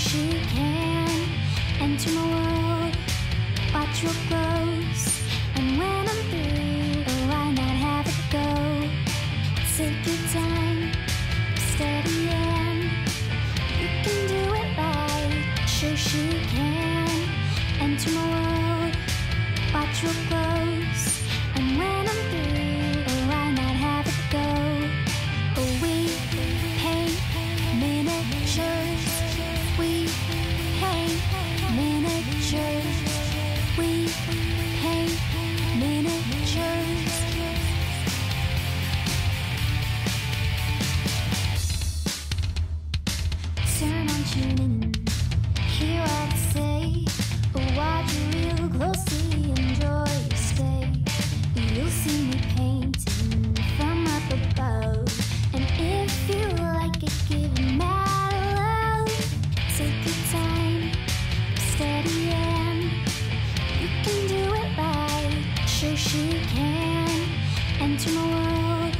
Shoshie can enter my world, watch what grows. And when I'm through, oh, why not have it go? Take your time, steady and you can do it right. Shoshie can enter my world, watch what grows. And when I'm through, oh, why not have it go? Oh, we paint miniatures. We paint miniatures. We paint miniatures. Turn on, tune in, hear what I say. Watch real closely, enjoy your stay. You'll see me painting from up above. And if you like it, give it mad love. Take your time, steady and you can do it right. Shoshie can enter my world,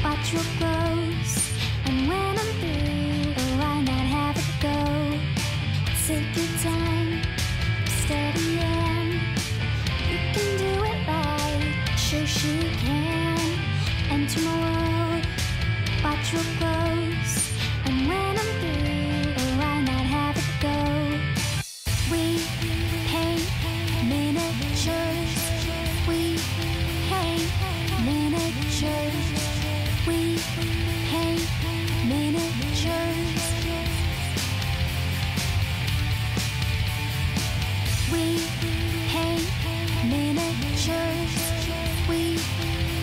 watch what grows. And when I'm through, oh, why not have it go? Take your time, steady and you can do it right. Shoshie can enter my world, watch what grows. And when I'm through, oh, why not have it go? We paint miniatures. We paint miniatures. We paint miniatures. We paint miniatures. We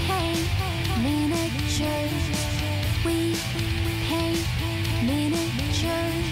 paint miniatures. We paint miniatures.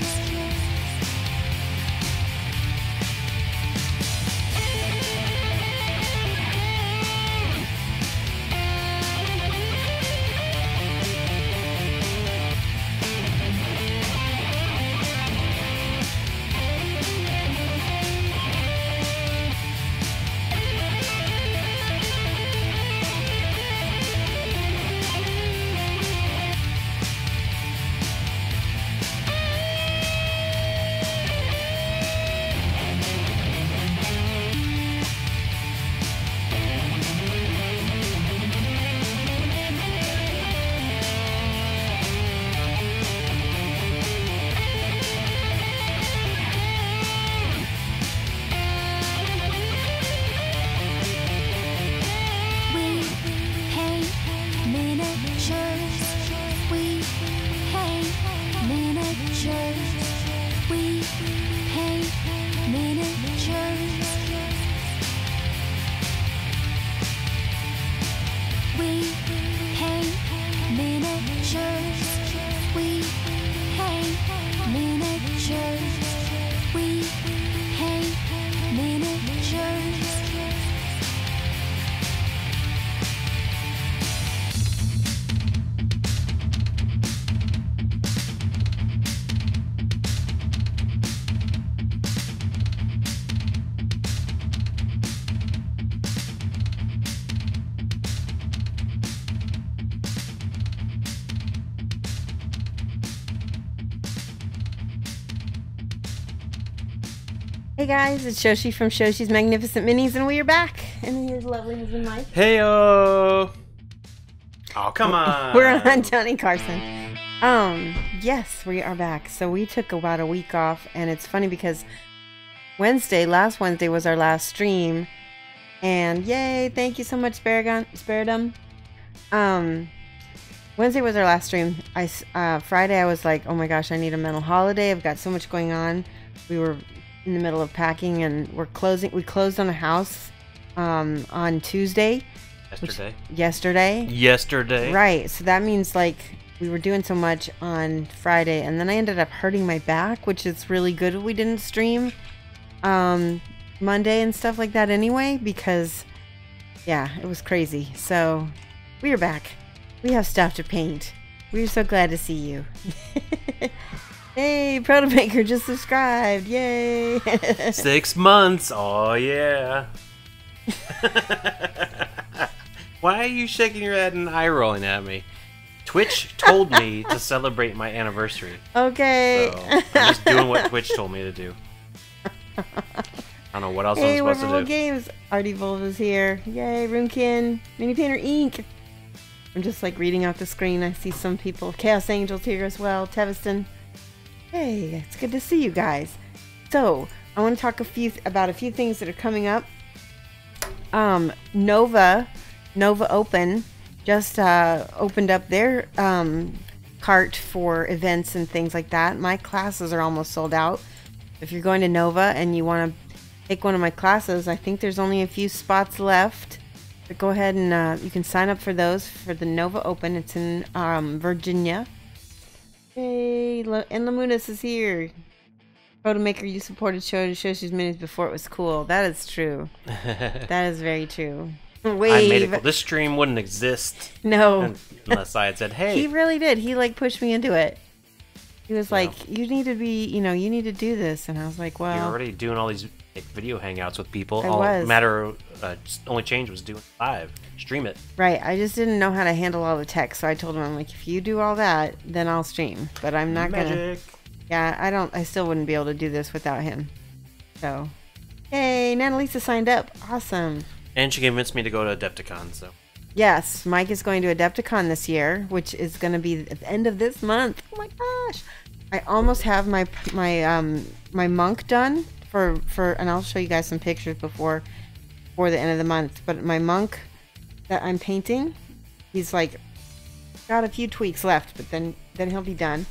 Hey guys, it's Shoshie from Shoshie's Magnificent Minis, and we are back. And here's lovely husband Mike. Heyo! Oh, come on. We're on Tony Carson. Yes, we are back. So we took about a week off, and it's funny because last Wednesday was our last stream, and yay! Thank you so much, Sparadum. Wednesday was our last stream. Friday I was like, oh my gosh, I need a mental holiday. I've got so much going on. We were in the middle of packing, and we closed on a house on Tuesday. Yesterday. Right. So that means like we were doing so much on Friday, and then I ended up hurting my back, which is really good we didn't stream Monday and stuff like that anyway, because yeah, it was crazy. So we are back. We have stuff to paint. We're so glad to see you. Hey, Protomaker just subscribed. Yay. 6 months. Oh, yeah. Why are you shaking your head and eye rolling at me? Twitch told me to celebrate my anniversary. Okay. So I'm just doing what Twitch told me to do. I don't know what else I'm supposed to do. Games. Artie Volv is here. Yay, Roomkin. Mini Painter Inc. I'm just like reading off the screen. I see some people. Chaos Angels here as well. Teviston. Hey, it's good to see you guys. So, I want to talk about a few things that are coming up. Nova Open just opened up their cart for events and things like that. My classes are almost sold out. If you're going to Nova and you want to take one of my classes, I think there's only a few spots left. But go ahead and you can sign up for those for the Nova Open. It's in Virginia. Hey, and Lamunas is here. Photo Maker, you supported Shoshie's minis before it was cool. That is true. That is very true. Wave. I made it cool. This stream wouldn't exist. No. Unless I had said, hey. He really did. He like pushed me into it. He was like, you need to be, you need to do this. And I was like, well. You're already doing all these video hangouts with people. Only change was doing live. Stream it. Right. I just didn't know how to handle all the tech. So I told him, I'm like, if you do all that, then I'll stream. But I'm not going to. Yeah, I still wouldn't be able to do this without him. So. Hey, Nanalisa signed up. Awesome. And she convinced me to go to Adepticon, so. Yes, Mike is going to Adepticon this year, which is going to be at the end of this month. Oh my gosh. I almost have my monk done for and I'll show you guys some pictures before the end of the month. But my monk that I'm painting, he's like got a few tweaks left, but then he'll be done.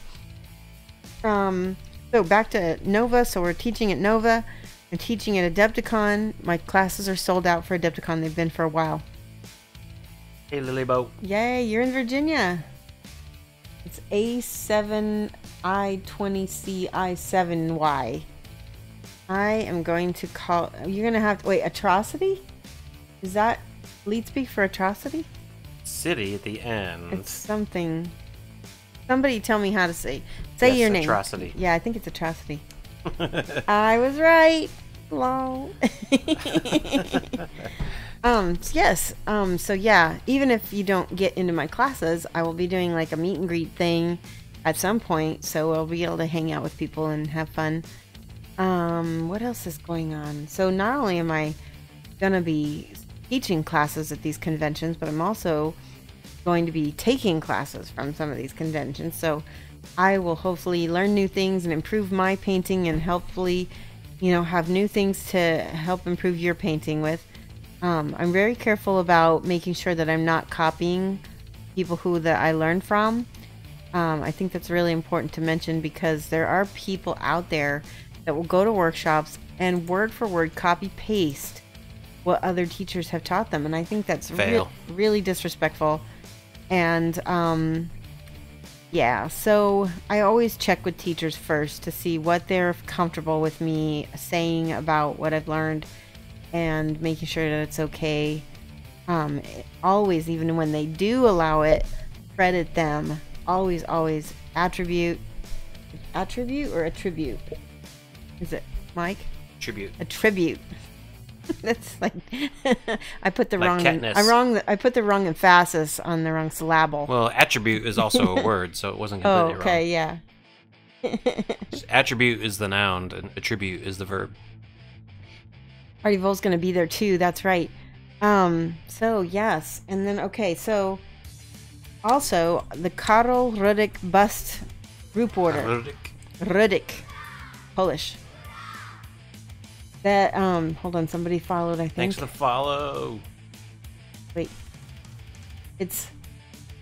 So back to Nova. So we're teaching at Nova and teaching at Adepticon. My classes are sold out for Adepticon. They've been for a while. Hey, Lilybo. Yay, you're in Virginia. It's A7I20CI7Y. I am going to call... You're going to have to... Wait, Atrocity? Is that lead speak for Atrocity? City at the end. It's something... Somebody tell me how to say... Say your name. Atrocity. Yeah, I think it's Atrocity. I was right. Lol. Yes. So yeah, even if you don't get into my classes, I will be doing like a meet and greet thing at some point, so I'll be able to hang out with people and have fun. What else is going on? So not only am I gonna be teaching classes at these conventions, but I'm also going to be taking classes from some of these conventions. So I will hopefully learn new things and improve my painting, and hopefully, have new things to help improve your painting with. I'm very careful about making sure that I'm not copying people that I learn from. I think that's really important to mention, because there are people out there that will go to workshops and word for word copy paste what other teachers have taught them, and I think that's really disrespectful. And yeah, so I always check with teachers first to see what they're comfortable with me saying about what I've learned, and making sure that it's okay. Always, even when they do allow it, credit them. Always attribute or attribute? Is it Mike? Attribute. That's like I put the like I put the wrong emphasis on the wrong syllable. Well, attribute is also a word, so it wasn't completely wrong. Okay, yeah. Attribute is the noun, and attribute is the verb. Artie Vol's going to be there too. That's right. So yes, and then so also the Karol Rudik bust group order. Rudik, Polish. That hold on, somebody followed, I think. Thanks for the follow. Wait. It's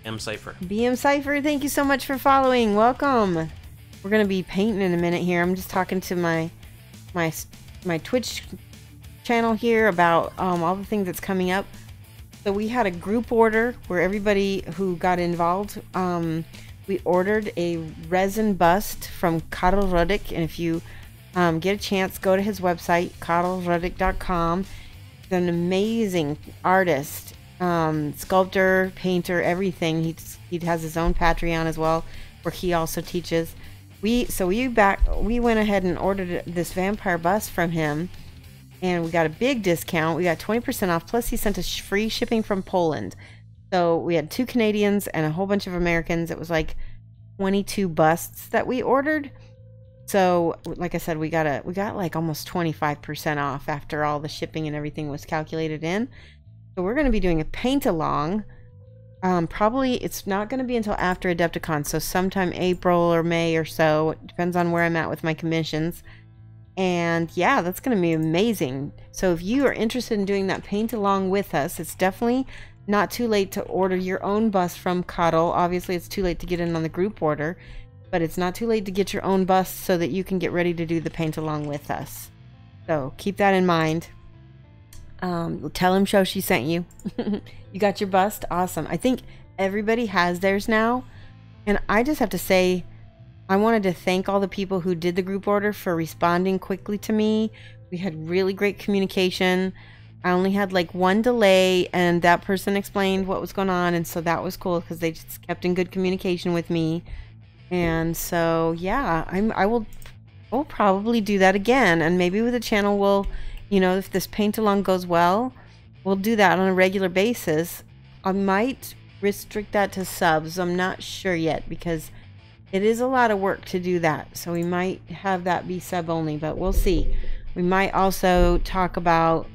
M Cypher. BM Cypher, thank you so much for following. Welcome. We're gonna be painting in a minute here. I'm just talking to my Twitch channel here about all the things that's coming up. So we had a group order where everybody who got involved, we ordered a resin bust from Karol Rudik, and if you get a chance, go to his website, karolrudik.com. He's an amazing artist, sculptor, painter, everything. He has his own Patreon as well, where he also teaches. We went ahead and ordered this vampire bust from him, and we got a big discount. We got 20% off, plus he sent us free shipping from Poland. So we had 2 Canadians and a whole bunch of Americans. It was like 22 busts that we ordered. So like I said, we got like almost 25% off after all the shipping and everything was calculated in. So we're going to be doing a paint along. Probably it's not going to be until after Adepticon, so sometime April or May or so. It depends on where I'm at with my commissions. And yeah, that's going to be amazing. So if you are interested in doing that paint along with us, it's definitely not too late to order your own bust from Cuddle. Obviously, it's too late to get in on the group order, but it's not too late to get your own bust so that you can get ready to do the paint along with us. So keep that in mind. Tell him Shoshie sent you. You got your bust? Awesome. I think everybody has theirs now. And I just have to say, I wanted to thank all the people who did the group order for responding quickly to me. We had really great communication. I only had like 1 delay, and that person explained what was going on. And so that was cool because they just kept in good communication with me. And so, yeah, we'll probably do that again. And maybe with the channel, we'll, you know, if this paint along goes well, we'll do that on a regular basis. I might restrict that to subs. I'm not sure yet because it is a lot of work to do that. So we might have that be sub only, but we'll see. We might also talk about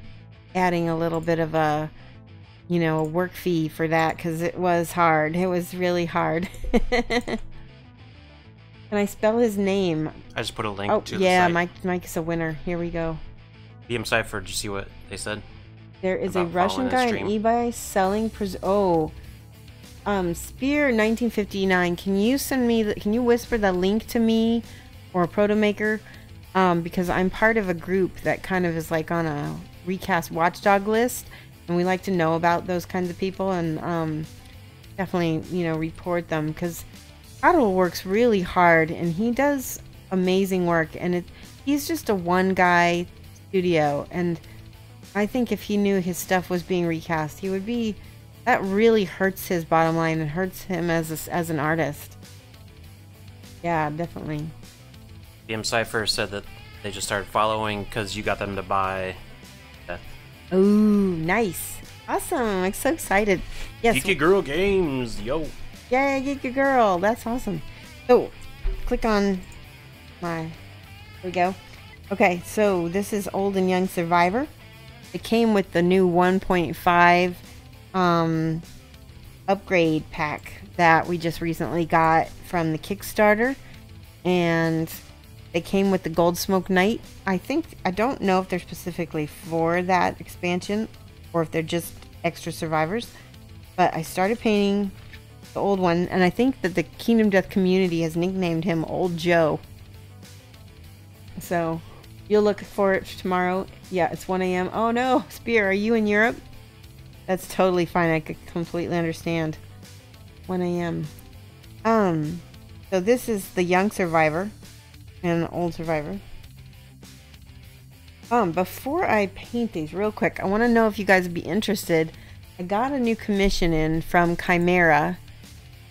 adding a little bit of a, you know, a work fee for that because it was hard. It was really hard. Can I spell his name? I just put a link to the site. site. Mike is a winner. Here we go. BM Cypher, did you see what they said? There is a Russian guy on eBay selling Spear 1959. Can you send me can you whisper the link to me or a Proto Maker? Because I'm part of a group that kind of is like on a recast watchdog list, and we like to know about those kinds of people and definitely, you know, report them because Otto works really hard and he does amazing work, and he's just a one guy studio, and I think if he knew his stuff was being recast, he would be, that really hurts his bottom line and hurts him as an artist. Yeah, definitely. BM Cypher said that they just started following because you got them to buy that. Ooh, nice. Awesome. I'm so excited. Yes. Geeky Girl Games, yo. Yeah, Geeky Girl. That's awesome. So, click on my... There we go. Okay, so this is Old and Young Survivor. It came with the new 1.5 upgrade pack that we just recently got from the Kickstarter. And they came with the Gold Smoke Night. I don't know if they're specifically for that expansion or if they're just extra survivors. But I started painting the old one, and I think that the Kingdom Death community has nicknamed him Old Joe. So you'll look for it tomorrow. Yeah, it's 1 a.m. Oh no, Spear, are you in Europe? That's totally fine. I could completely understand. 1 a.m. So this is the Young Survivor and Old Survivor. Before I paint these real quick, I want to know if you guys would be interested. I got a new commission in from Chimera,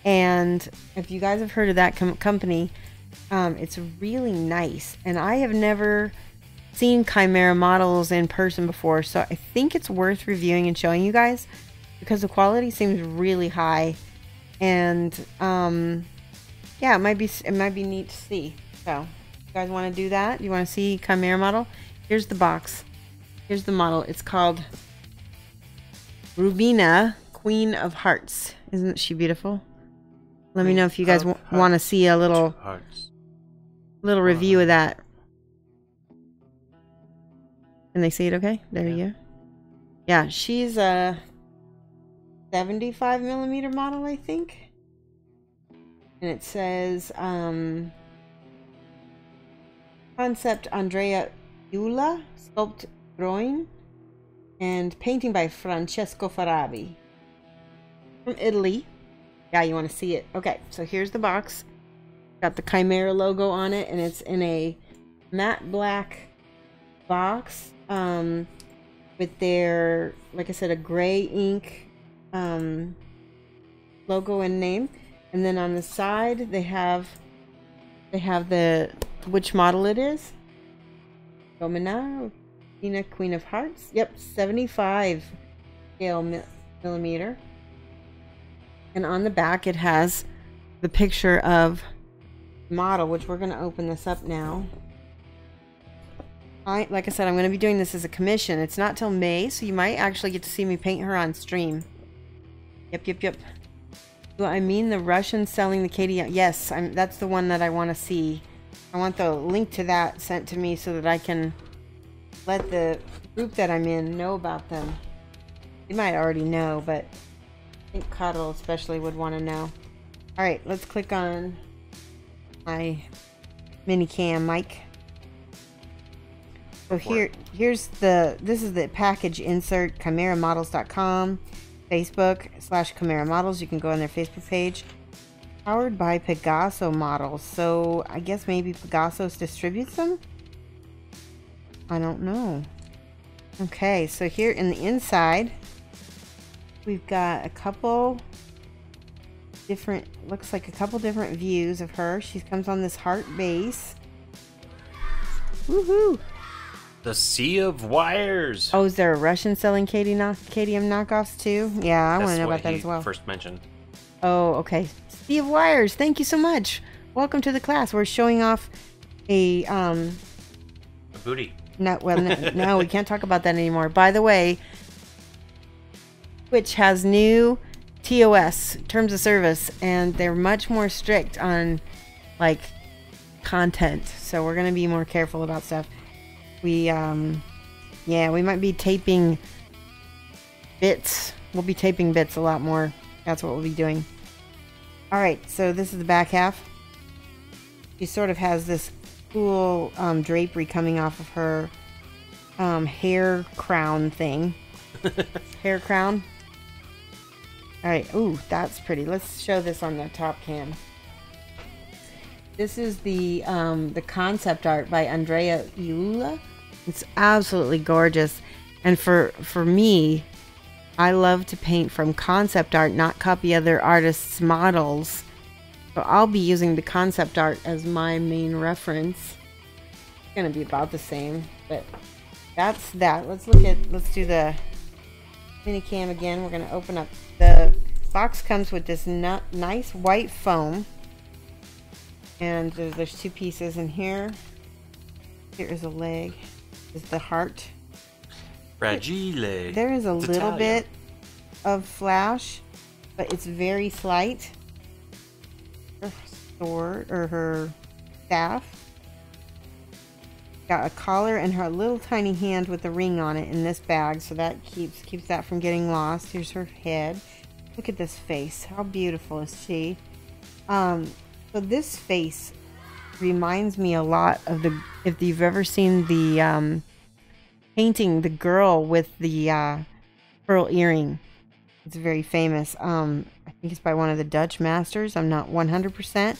and if you guys have heard of that company, it's really nice, and I have never seen Chimera models in person before, so I think it's worth reviewing and showing you guys because the quality seems really high, and yeah, it might be neat to see. So you guys want to do that? You want to see Chimera model? Here's the box. Here's the model. It's called Rubina, Queen of Hearts. Isn't she beautiful? Let me know if you guys want to see a little review of that. Can they see it okay? There you go. Yeah, she's a 75 millimeter model, I think. And it says concept Andrea Iula, sculpt drawing, and painting by Francesco Farabi from Italy. Yeah, you want to see it. Okay, so here's the box. Got the Chimera logo on it, and it's in a matte black box with their, like I said, a gray ink logo and name. And then on the side they have the which model it is. Domina, Queen of Hearts. Yep, 75 scale millimeter. And on the back, it has the picture of model, which we're going to open this up now. Like I said, I'm going to be doing this as a commission. It's not till May, so you might actually get to see me paint her on stream. Yep. Do I mean the Russian selling the Katie? Yes, that's the one that I want to see. I want the link to that sent to me so that I can let the group that I'm in know about them. They might already know, but I think Cuddle especially would want to know. Alright, let's click on my mini cam mic. So this is the package insert, chimeramodels.com, Facebook/Chimera Models. You can go on their Facebook page. Powered by Pegaso Models. So I guess maybe Pegasus distributes them? I don't know. Okay, so here in the inside, we've got a couple different, looks like a couple different views of her. She comes on this heart base. Woohoo! The Sea of Wires. Oh, is there a Russian selling KDM knockoffs too? Yeah, I want to know about that as well. First mentioned. Oh, okay. Sea of Wires. Thank you so much. Welcome to the class. We're showing off a booty. No, well, no, we can't talk about that anymore. By the way, Twitch has new TOS, terms of service, and they're much more strict on like content. So we're gonna be more careful about stuff. We we might be taping bits. We'll be taping bits a lot more. That's what we'll be doing. Alright, so this is the back half. She sort of has this cool drapery coming off of her hair crown thing. Hair crown. Alright, ooh, that's pretty. Let's show this on the top cam. This is the concept art by Andrea Iula. It's absolutely gorgeous. And for me, I love to paint from concept art, not copy other artists' models. So I'll be using the concept art as my main reference. It's gonna be about the same, but that's that. Let's do the mini cam again. We're gonna open up. The box comes with this nice white foam. And there's two pieces in here. Here is a leg. Is the heart. Fragile. There is a little bit of flash, but it's very slight. Her sword or her staff. Got a collar and her little tiny hand with a ring on it in this bag, so that keeps that from getting lost. Here's her head. Look at this face. How beautiful is she? So this face reminds me a lot of if you've ever seen the painting, the girl with the pearl earring. It's very famous. I think it's by one of the Dutch masters. I'm not 100%.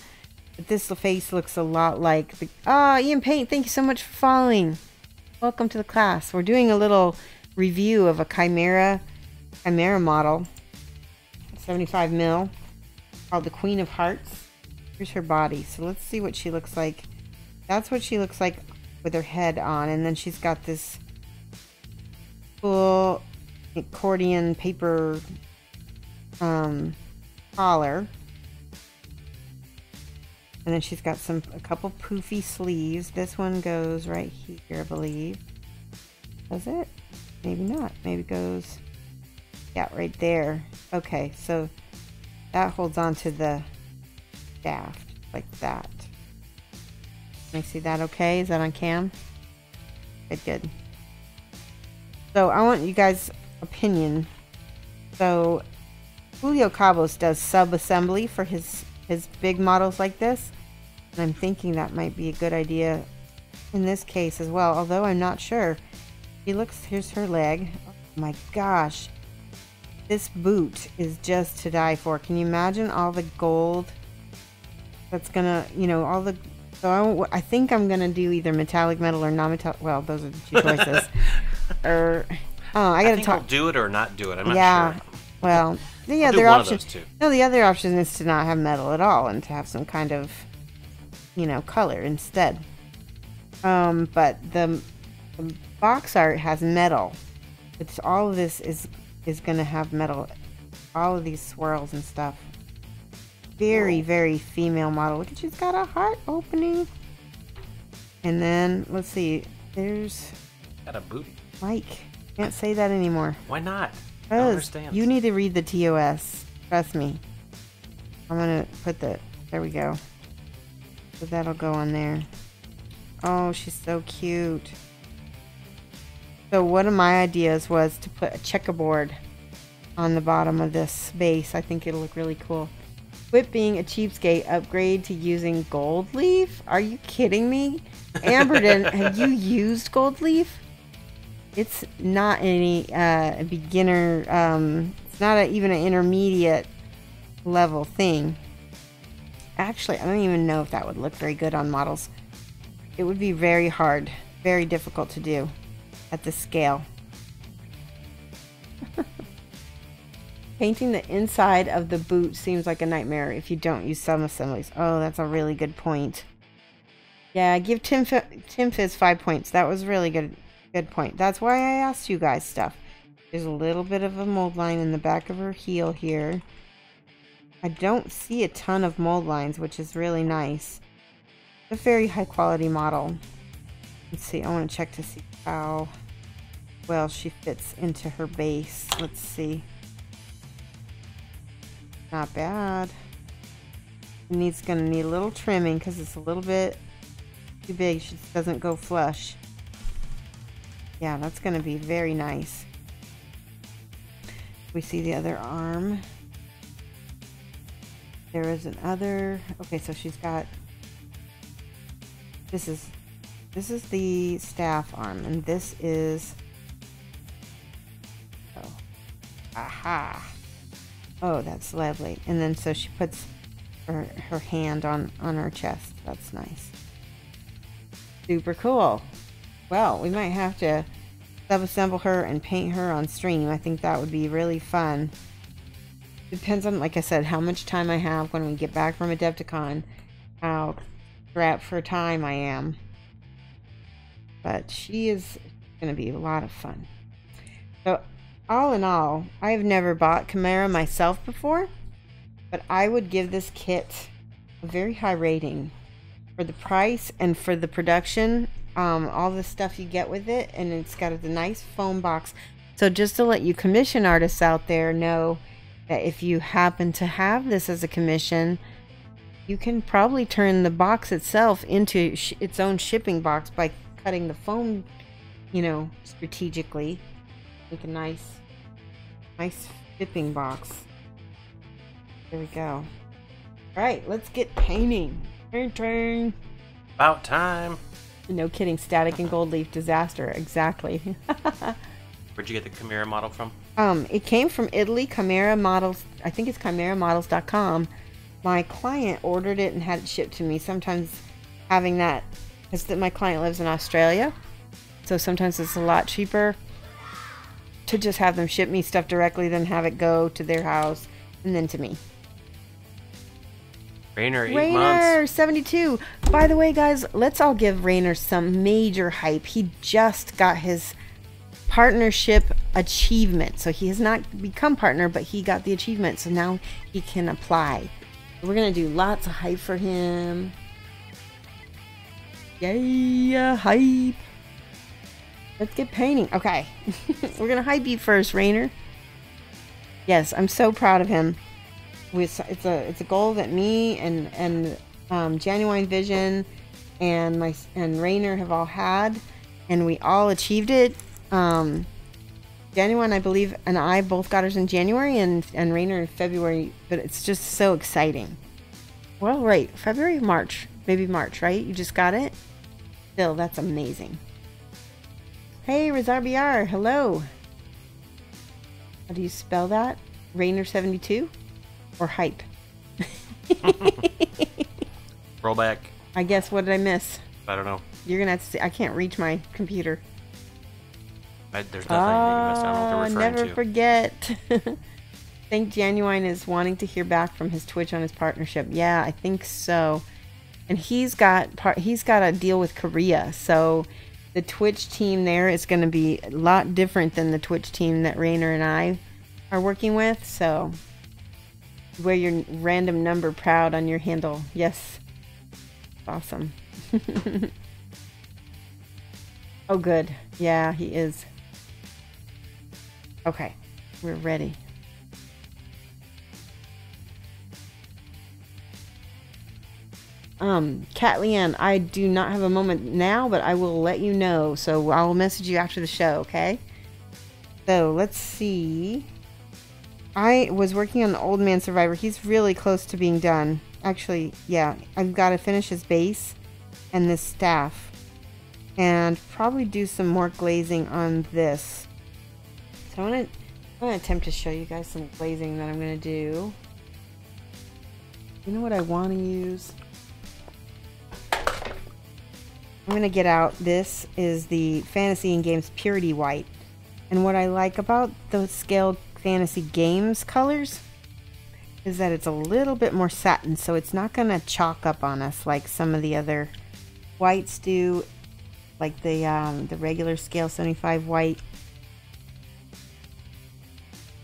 But this face looks a lot like the... Ian Paint, thank you so much for following. Welcome to the class. We're doing a little review of a Chimera model. 75 mil. Called the Queen of Hearts. Here's her body. So let's see what she looks like. That's what she looks like with her head on. And then she's got this cool accordion paper collar. And then she's got a couple poofy sleeves. This one goes right here, I believe. Does it? Maybe not. Maybe it goes, yeah, right there. Okay, so that holds on to the shaft like that. Can I see that okay? Is that on cam? Good. So I want you guys' opinion. So Julio Cabos does sub-assembly for his big models like this. And I'm thinking that might be a good idea in this case as well, although I'm not sure. Here's her leg. Oh my gosh. This boot is just to die for. Can you imagine all the gold that's gonna, all the... So I think I'm gonna do either metallic metal or non-metallic. Well, those are the two choices. I gotta talk. I'll do it or not do it. I'm not sure. Well, the other option. No, the other option is to not have metal at all and to have some kind of, color instead. But the box art has metal. All of this is gonna have metal all of these swirls and stuff. Very, very female model. Look at, she's got a heart opening. And then, let's see, there's... Got a booty. Mike, can't say that anymore. Why not? I don't understand. You need to read the TOS. Trust me. I'm gonna put the... There we go. So that'll go on there. Oh, she's so cute. So one of my ideas was to put a checkerboard on the bottom of this base. I think it'll look really cool. Quit being a cheapskate. Upgrade to using gold leaf? Are you kidding me? Amberden, have you used gold leaf? It's not any beginner, it's not even an intermediate level thing. Actually, I don't even know if that would look very good on models. It would be very hard, very difficult to do at this scale. Painting the inside of the boot seems like a nightmare if you don't use some assemblies. Oh, that's a really good point. Yeah, give Tim Fizz 5 points. That was really good point. That's why I asked you guys stuff. There's a little bit of a mold line in the back of her heel here. I don't see a ton of mold lines, which is really nice. It's a very high quality model. Let's see, I want to check to see how well she fits into her base. Let's see. Not bad. Gonna need a little trimming because it's a little bit too big. She just doesn't go flush. Yeah, that's gonna be very nice. We see the other arm. There is another. Okay, so she's got. This is the staff arm, and this is. Oh, aha. Oh, that's lovely. And then so she puts her hand on her chest. That's nice. Super cool. Well, we might have to sub-assemble her and paint her on stream. I think that would be really fun. Depends on, like I said, how much time I have when we get back from Adepticon, how strapped for time I am. But she is going to be a lot of fun. So, all in all, I've never bought Chimera myself before, but I would give this kit a very high rating for the price and for the production, all the stuff you get with it, and it's got a nice foam box. So just to let you commission artists out there know that if you happen to have this as a commission, you can probably turn the box itself into its own shipping box by cutting the foam, you know, strategically. Make a nice shipping box. There we go. All right, let's get painting. Painting. About time. No kidding. Static and gold leaf disaster. Exactly. Where'd you get the Chimera model from? It came from Italy. Chimera Models. I think it's chimeramodels.com. My client ordered it and had it shipped to me. Sometimes having that, because my client lives in Australia, so sometimes it's a lot cheaper to just have them ship me stuff directly than have it go to their house and then to me. Rainer, 8 months. 72. By the way, guys, let's all give Rainer some major hype. He just got his partnership achievement. So he has not become partner, but he got the achievement. So now he can apply. We're going to do lots of hype for him. Yay, hype. Let's get painting. Okay. We're going to hype you first, Rainer. Yes, I'm so proud of him. It's a goal that me and Genuine Vision and Rainer have all had, and we all achieved it. Genuine, I believe, and I both got ours in January, and Rainer in February. But it's just so exciting. Well, right, February, March, maybe March, right? You just got it. Still, that's amazing. Hey, Razar BR, hello. How do you spell that? Rainer 72 or hype? Rollback. I guess, what did I miss? I don't know. You're gonna have to see. I can't reach my computer. There's nothing that you missed. I don't know what you're referring never to. forget. I think Genuine is wanting to hear back from his Twitch on his partnership. Yeah, I think so. And he's got a deal with Korea, so the Twitch team there is going to be a lot different than the Twitch team that Rainer and I are working with. So wear your random number proud on your handle. Yes. Awesome. Oh, good. Yeah, he is. Okay, we're ready. Kat Leanne, I do not have a moment now, but I will let you know. So I will message you after the show, okay? So let's see. I was working on the Old Man Survivor. He's really close to being done. Actually, yeah, I've got to finish his base and this staff. And probably do some more glazing on this. So I'm gonna attempt to show you guys some glazing that I'm gonna do. You know what I want to use? I'm gonna get out. This is the Fantasy and Games Purity White. And what I like about the Scaled Fantasy Games colors is that it's a little bit more satin, so it's not gonna chalk up on us like some of the other whites do. Like the regular Scale 75 white.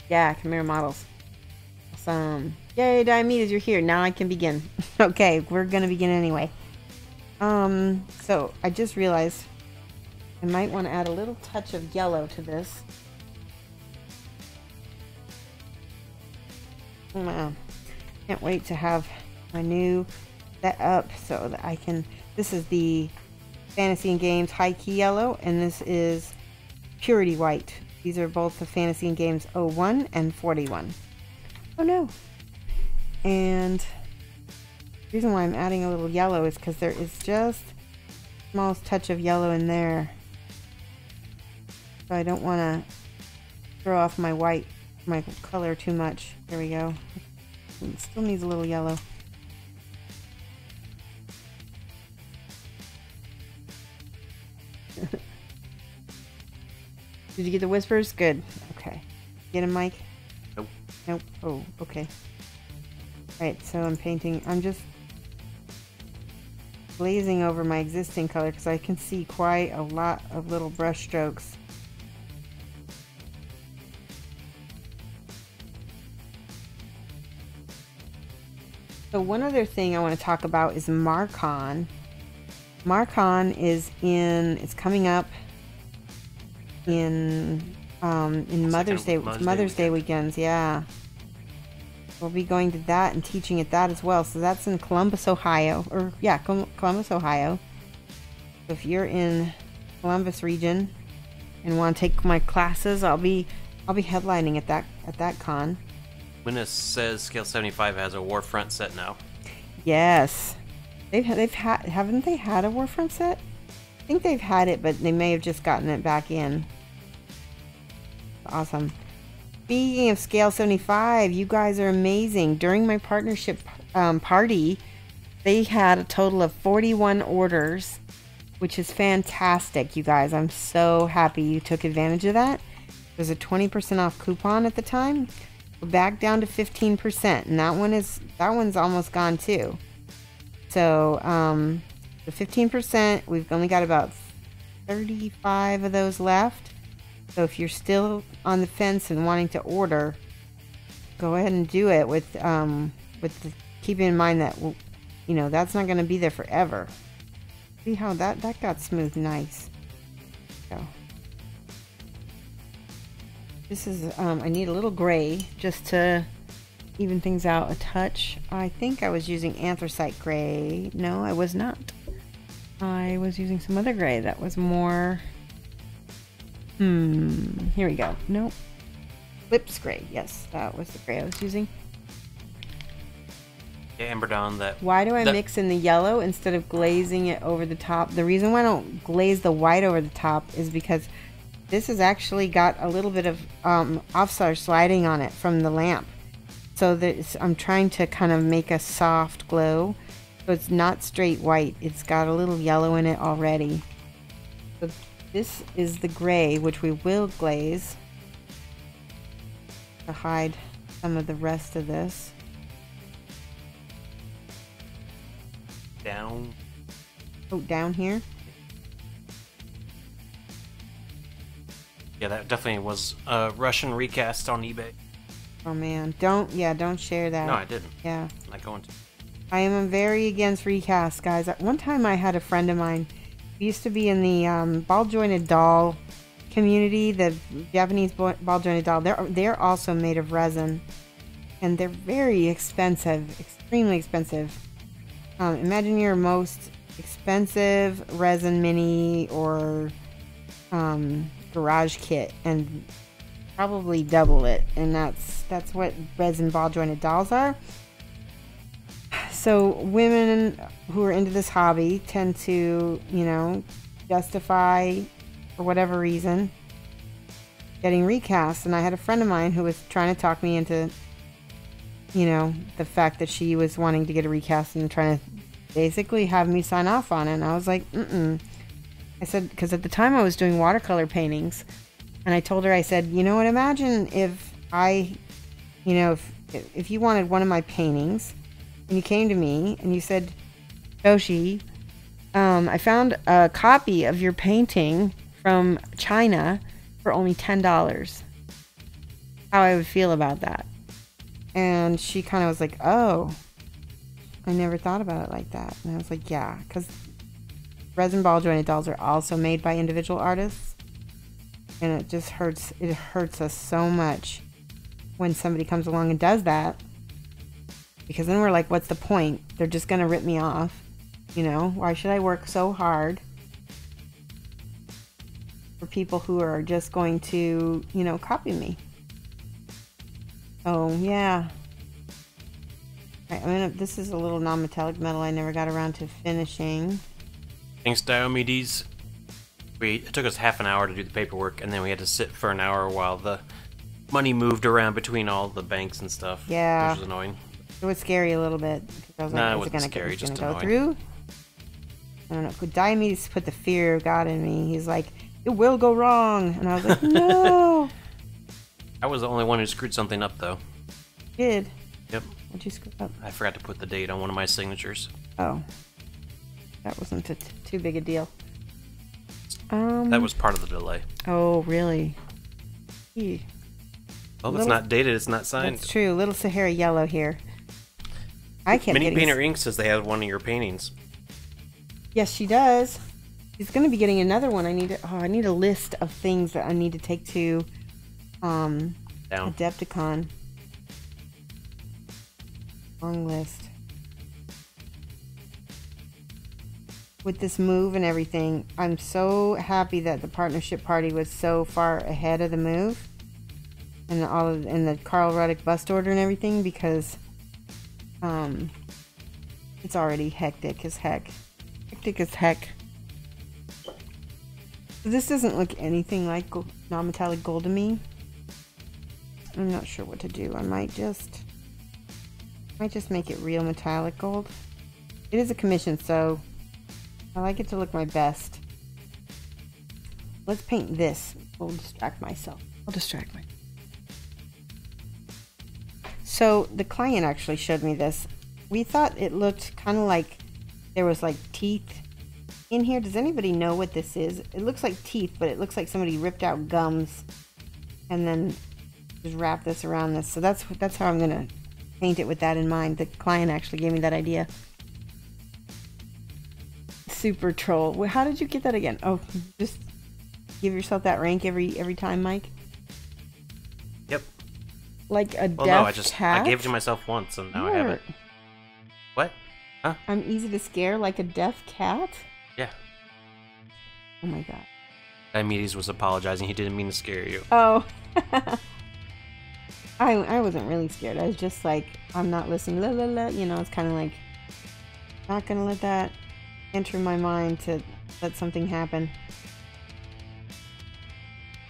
Yeah, Chimera models. Awesome. Yay, Diomedes, you're here. Now I can begin. Okay, we're gonna begin anyway. So I just realized I might want to add a little touch of yellow to this. Can't wait to have my new set up so that I can. This is the Fantasy and Games High Key Yellow, and this is Purity White. These are both the Fantasy and Games 01 and 41. Oh no! And the reason why I'm adding a little yellow is because there is just the smallest touch of yellow in there. So I don't want to throw off my white, my color too much. There we go. It still needs a little yellow. Did you get the whispers? Good. Okay. Get him, Mike? Nope. Nope. Oh, okay. Alright, so I'm painting. I'm just glazing over my existing color because I can see quite a lot of little brush strokes. So one other thing I want to talk about is Marcon. Marcon is it's coming up in Mother's Day weekends. Yeah, we'll be going to that and teaching at that as well. So that's in Columbus, Ohio, Columbus, Ohio. So if you're in Columbus region and want to take my classes, I'll be headlining at that con. Winnis says Scale 75 has a Warfront set now. Yes, haven't they had a Warfront set? I think they've had it, but they may have just gotten it back in. Awesome. Speaking of Scale 75, you guys are amazing. During my partnership party, they had a total of 41 orders, which is fantastic, you guys. I'm so happy you took advantage of that. There's a 20% off coupon at the time. We're back down to 15%, and that one's almost gone too. So the 15%, we've only got about 35 of those left. So if you're still on the fence and wanting to order, go ahead and do it with keeping in mind that, you know, that's not going to be there forever. See how that got smooth nice. So this is I need a little gray just to even things out a touch. I think I was using anthracite gray. No, I was not. I was using some other gray that was more here we go. Nope. Lips gray. Yes, that was the gray I was using. Yeah, Amber Dawn, why do I mix in the yellow instead of glazing it over the top? The reason why I don't glaze the white over the top is because this has actually got a little bit of offstar sliding on it from the lamp. So I'm trying to kind of make a soft glow. So it's not straight white. It's got a little yellow in it already. So this is the gray, which we will glaze to hide some of the rest of this. Down. Oh, down here? Yeah, that definitely was a Russian recast on eBay. Oh man, don't share that. No, I didn't. Yeah. I'm not going to. I am very against recasts, guys. At one time I had a friend of mine who used to be in the ball jointed doll community, the Japanese ball jointed doll. They're also made of resin, and they're very expensive, extremely expensive. Imagine your most expensive resin mini or garage kit, and probably double it, and that's what resin ball jointed dolls are. So women who are into this hobby tend to, justify, for whatever reason, getting recast. And I had a friend of mine who was trying to talk me into, the fact that she was wanting to get a recast and trying to basically have me sign off on it. And I was like, I said, because at the time I was doing watercolor paintings, and I told her, I said, you know what, imagine if if you wanted one of my paintings and you came to me and you said, Shoshie, I found a copy of your painting from China for only $10. How I would feel about that. And she kind of was like, oh, I never thought about it like that. And I was like, yeah, because resin ball jointed dolls are also made by individual artists. And it just hurts. It hurts us so much when somebody comes along and does that. Because then we're like, what's the point? They're just going to rip me off. Why should I work so hard for people who are just going to, copy me? Oh, yeah. This is a little non-metallic metal I never got around to finishing. Thanks, Diomedes. It took us half an hour to do the paperwork, and then we had to sit for an hour while the money moved around between all the banks and stuff. Yeah. Which was annoying. It was scary a little bit. I was like, it wasn't scary, just go annoying. through? I don't know. Diomedes put the fear of God in me. He's like, it will go wrong. And I was like, no. I was the only one who screwed something up, though. You did? Yep. What'd you screw up? I forgot to put the date on one of my signatures. Oh. That wasn't too big a deal. That was part of the delay. Oh, really? Gee. Well, if it's not dated, it's not signed. That's true. Little Sahara yellow here. I kept Mini getting... Painter Inc. says they have one of your paintings. Yes, she does. She's going to be getting another one. I need a list of things that I need to take to Adepticon. Long list. With this move and everything, I'm so happy that the partnership party was so far ahead of the move and the Carl Ruddick bust order and everything, because it's already hectic as heck. This doesn't look anything like non-metallic gold to me. I'm not sure what to do. I might just make it real metallic gold. It is a commission, so I like it to look my best. Let's paint this. I'll distract myself. So the client actually showed me this. We thought it looked kind of like there was like teeth in here. Does anybody know what this is? It looks like teeth, but it looks like somebody ripped out gums and then just wrapped this around this. So that's how I'm gonna paint it with that in mind. The client actually gave me that idea. Super troll. Well, how did you get that again? Oh, just give yourself that rank every time, Mike? Yep. Like a well, deaf no, cat? I gave it to myself once, and now I have it. What? Huh? I'm easy to scare like a deaf cat? Yeah. Oh my god. Diomedes was apologizing. He didn't mean to scare you. Oh. I wasn't really scared. I was just like, I'm not listening. La, la, la. It's kind of like, not gonna let that enter my mind to let something happen.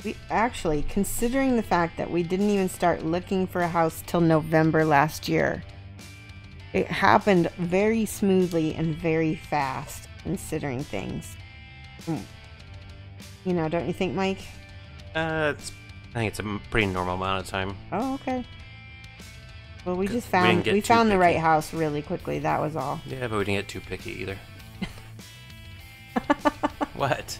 We actually, considering the fact that we didn't even start looking for a house till November last year, it happened very smoothly and very fast, considering things. Don't you think, Mike? I think it's a pretty normal amount of time. Oh, okay. Well, we found the right house really quickly. That was all. Yeah, but we didn't get too picky either. What?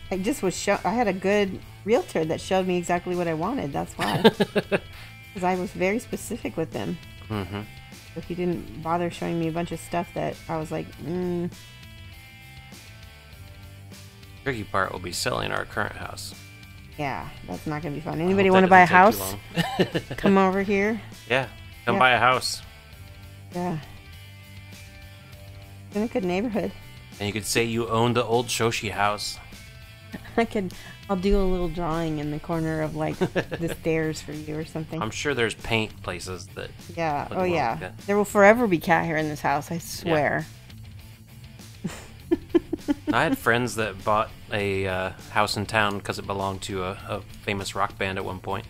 I just was I had a good realtor that showed me exactly what I wanted. That's why. Because I was very specific with them. Mm-hmm. So he didn't bother showing me a bunch of stuff that I was like, Tricky part will be selling our current house. yeah, that's not going to be fun. Anybody want to buy a house? Come over here. Yeah, come Yeah. buy a house. Yeah. In a good neighborhood. And you could say you own the old Shoshie house. I'll do a little drawing in the corner of like the stairs for you or something. I'm sure there's paint places that... Yeah. would Oh want yeah. that. There will forever be cat hair in this house. I swear. I had friends that bought a house in town because it belonged to a famous rock band at one point.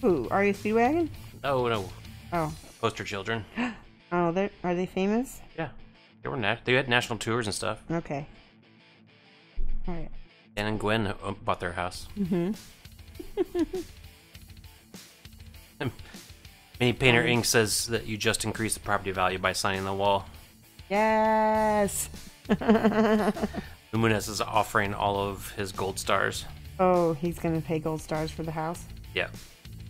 Ooh, are you Speedwagon? No. Oh. Poster Children. Oh, are they famous? Yeah. They had national tours and stuff. Okay. All right. Dan and Gwen bought their house. Mm-hmm. Mini Painter Inc. says that you just increased the property value by signing the wall. Yes. Luminous is offering all of his gold stars. Oh, he's gonna pay gold stars for the house. Yeah.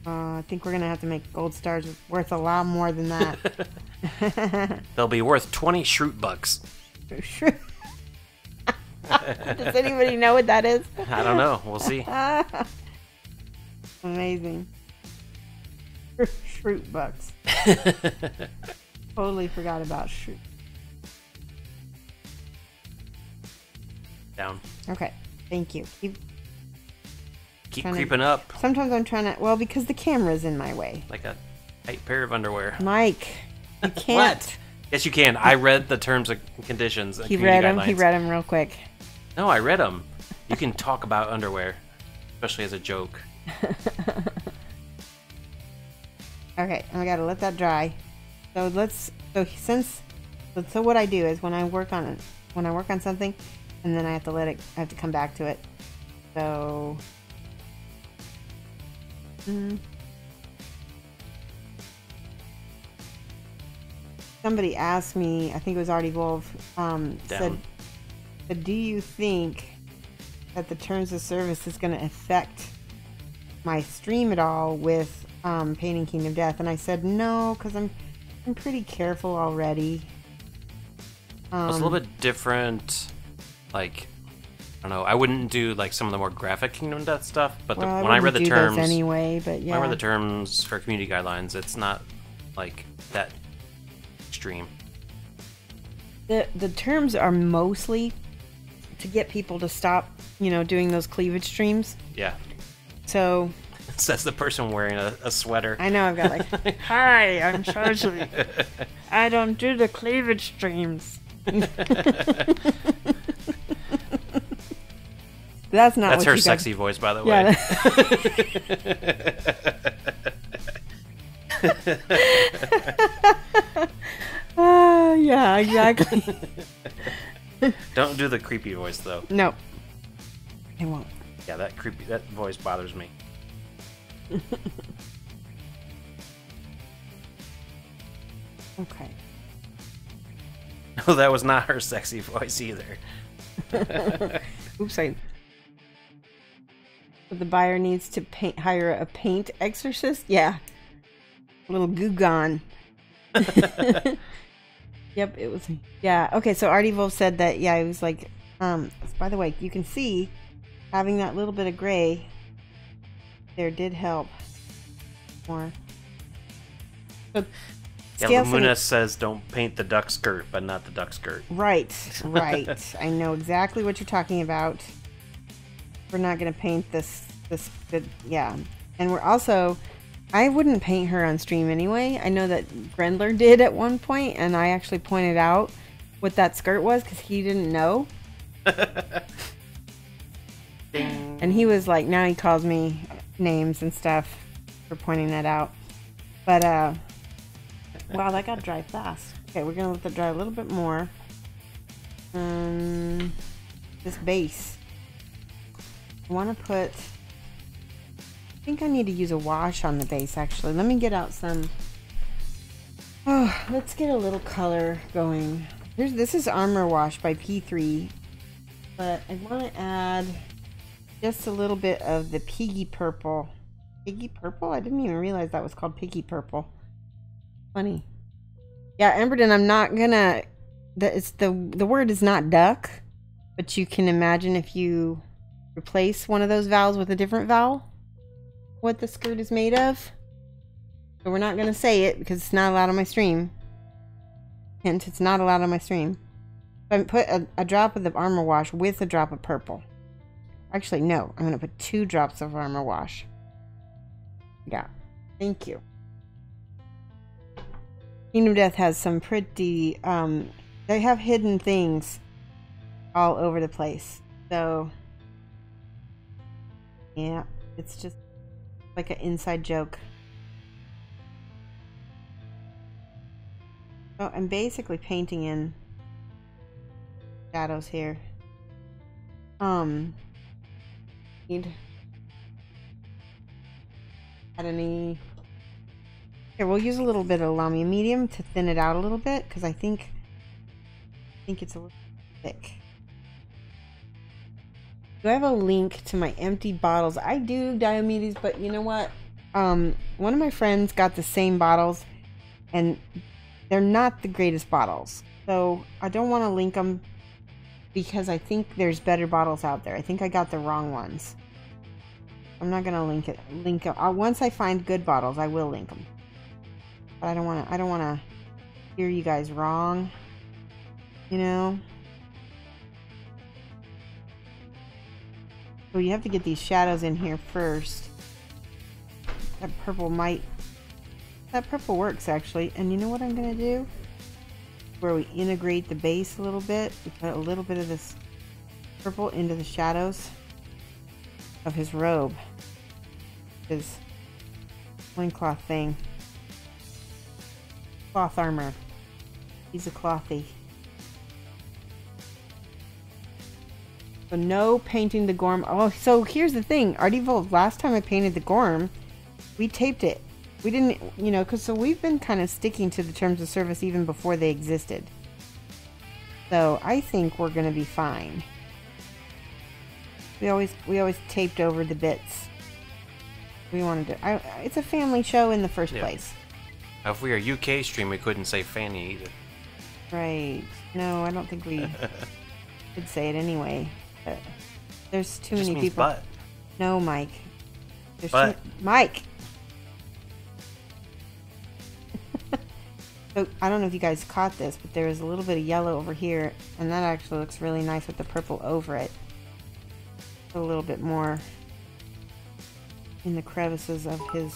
I think we're gonna have to make gold stars worth a lot more than that. They'll be worth 20 Shroot bucks. Does anybody know what that is? I don't know. We'll see. Amazing. Shroot bucks. Totally forgot about Shroot. Down. Okay, thank you. Keep Trying to- creeping up Sometimes I'm trying to, well, because the camera's in my way. like a tight pair of underwear. Mike, you can't. What? Yes, you can. I read the terms and conditions. And He community read them. He guidelines. read them real quick. No, I read them. You can talk about underwear, especially as a joke. Okay, I gotta let that dry. So so what I do is when I work on something, and then I have to come back to it. So. Somebody asked me, I think it was Artie Wolf, said, do you think that the terms of service is going to affect my stream at all with painting Kingdom Death? And I said no, because I'm pretty careful already. It's a little bit different. Like, I don't know. I wouldn't do like some of the more graphic Kingdom Death stuff, but when I read the terms anyway, but yeah, when I read the terms for community guidelines, it's not like that extreme. The terms are mostly to get people to stop, doing those cleavage streams. Yeah. So. Says the person wearing a sweater. I know, I've got like, hi, I'm Shoshie. I don't do the cleavage streams. That's not. That's what her you sexy voice, by the Yeah. way. Yeah, exactly. Don't do the creepy voice though. No, I won't. Yeah, that voice bothers me. Okay. No, that was not her sexy voice either. Oops, the buyer needs to hire a paint exorcist? Yeah. A little Gugon. Yep, it was. Yeah, okay, so Artie Wolf said that, yeah, it was like, by the way, you can see having that little bit of gray there did help more. So, Yeah, Lumuna says don't paint the duck skirt, but not the duck skirt. Right. I know exactly what you're talking about. We're not going to paint this, yeah. And we're also, I wouldn't paint her on stream anyway. I know that Grendler did at one point, and I actually pointed out what that skirt was because he didn't know. And he was like, now he calls me names and stuff for pointing that out. But, wow, that got dry fast. Okay, we're going to let that dry a little bit more. This base. I want to put... I think I need to use a wash on the base, actually. Let me get out some... Oh, let's get a little color going. This is Armor Wash by P3. But I want to add just a little bit of the Piggy Purple Piggy purple? I didn't even realize that was called piggy purple. Funny. Yeah, Emberton, I'm not gonna... The word is not duck, but you can imagine if you replace one of those vowels with a different vowel, what the skirt is made of. So we're not gonna say it because it's not allowed on my stream. Hint, it's not allowed on my stream. I put a drop of the Armor Wash with a drop of purple. Actually, no. I'm gonna put 2 drops of Armor Wash. Yeah. Thank you. Kingdom Death has some pretty, they have hidden things all over the place. So, yeah, it's just like an inside joke. Oh, I'm basically painting in shadows here. Need add any... Here, we'll use a little bit of Lamia Medium to thin it out a little bit, because I think it's a little thick. Do I have a link to my empty bottles? I do, Diomedes, but you know what? One of my friends got the same bottles, and they're not the greatest bottles. So I don't want to link them, because I think there's better bottles out there. I think I got the wrong ones. I'm not gonna link them. Once I find good bottles, I will link them. But I don't want to hear you guys wrong, you know. So you have to get these shadows in here first. That purple works actually. And you know what I'm gonna do? Where we integrate the base a little bit, we put a little bit of this purple into the shadows of his robe, his loincloth thing. Cloth armor. He's a clothy. So no painting the Gorm. Oh, so here's the thing. Artival, last time I painted the Gorm, we taped it. We didn't, you know, because so we've been kind of sticking to the terms of service even before they existed. So I think we're going to be fine. We always taped over the bits. We wanted to. It's a family show in the first place. If we were UK stream, we couldn't say Fanny either. Right. No, I don't think we could say it anyway. But there's too many people. Butt. No, Mike. Butt. Mike. So I don't know if you guys caught this, but there is a little bit of yellow over here, and that actually looks really nice with the purple over it. A little bit more in the crevices of his.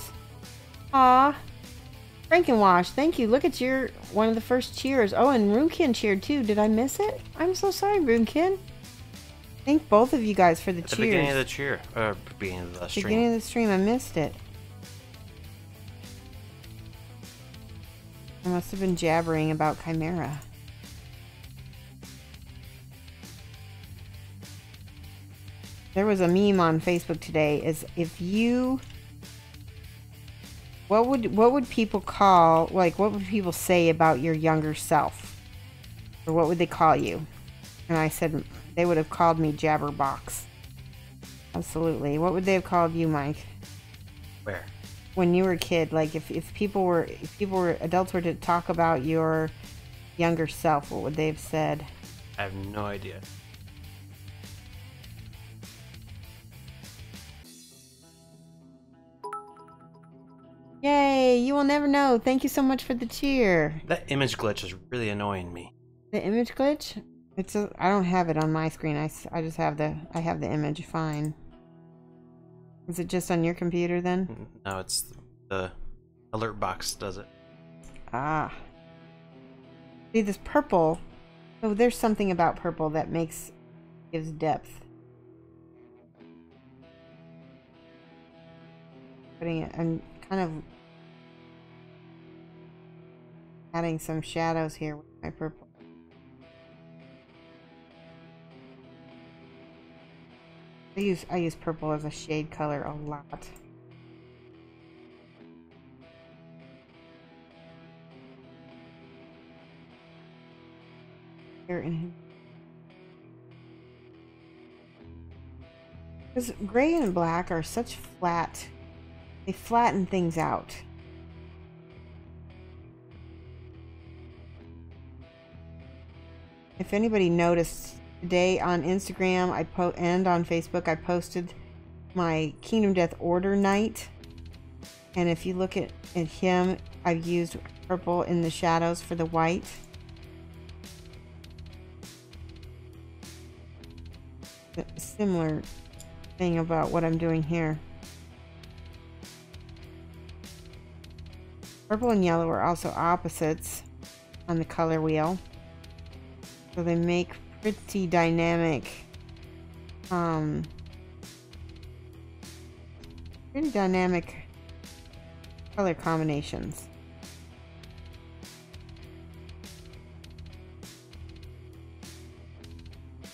Aww. Frankenwash, thank you. Look at your one of the first cheers. Oh, and Runekin cheered too. Did I miss it? I'm so sorry, Runekin. Thank both of you guys for the cheers. At the beginning of the cheer, or beginning of the stream. Beginning of the stream, I missed it. I must have been jabbering about Chimera. There was a meme on Facebook today. Is if you. What would people call, like, what would people say about your younger self? Or what would they call you? And I said, they would have called me Jabberbox. Absolutely. What would they have called you, Mike? Where? When you were a kid, like, if adults were to talk about your younger self, what would they have said? I have no idea. Yay, you will never know. Thank you so much for the cheer. That image glitch is really annoying me. The image glitch? I don't have it on my screen. I just have the image. Fine. Is it just on your computer then? No, it's the alert box does it. Ah. See this purple. Oh, there's something about purple that gives depth. Putting it, I'm kind of adding some shadows here with my purple. I use purple as a shade color a lot. Here in him. Because gray and black are such flat they flatten things out. If anybody noticed, today on Instagram and on Facebook, I posted my Kingdom Death Order night. And if you look at him, I've used purple in the shadows for the white. A similar thing about what I'm doing here. Purple and yellow are also opposites on the color wheel. So they make pretty dynamic, color combinations.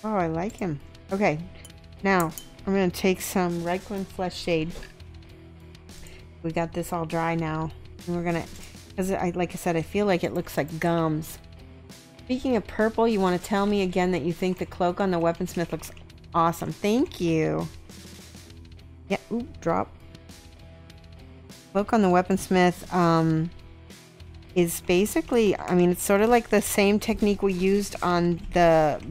Oh, I like him. Okay, now I'm going to take some Reikland Flesh Shade. We got this all dry now. And we're going to, because like I said, I feel like it looks like gums. Speaking of purple, you want to tell me again that you think the cloak on the weaponsmith looks awesome. Thank you. Yeah, ooh, drop. Cloak on the weaponsmith is basically, I mean, it's sort of like the same technique we used on the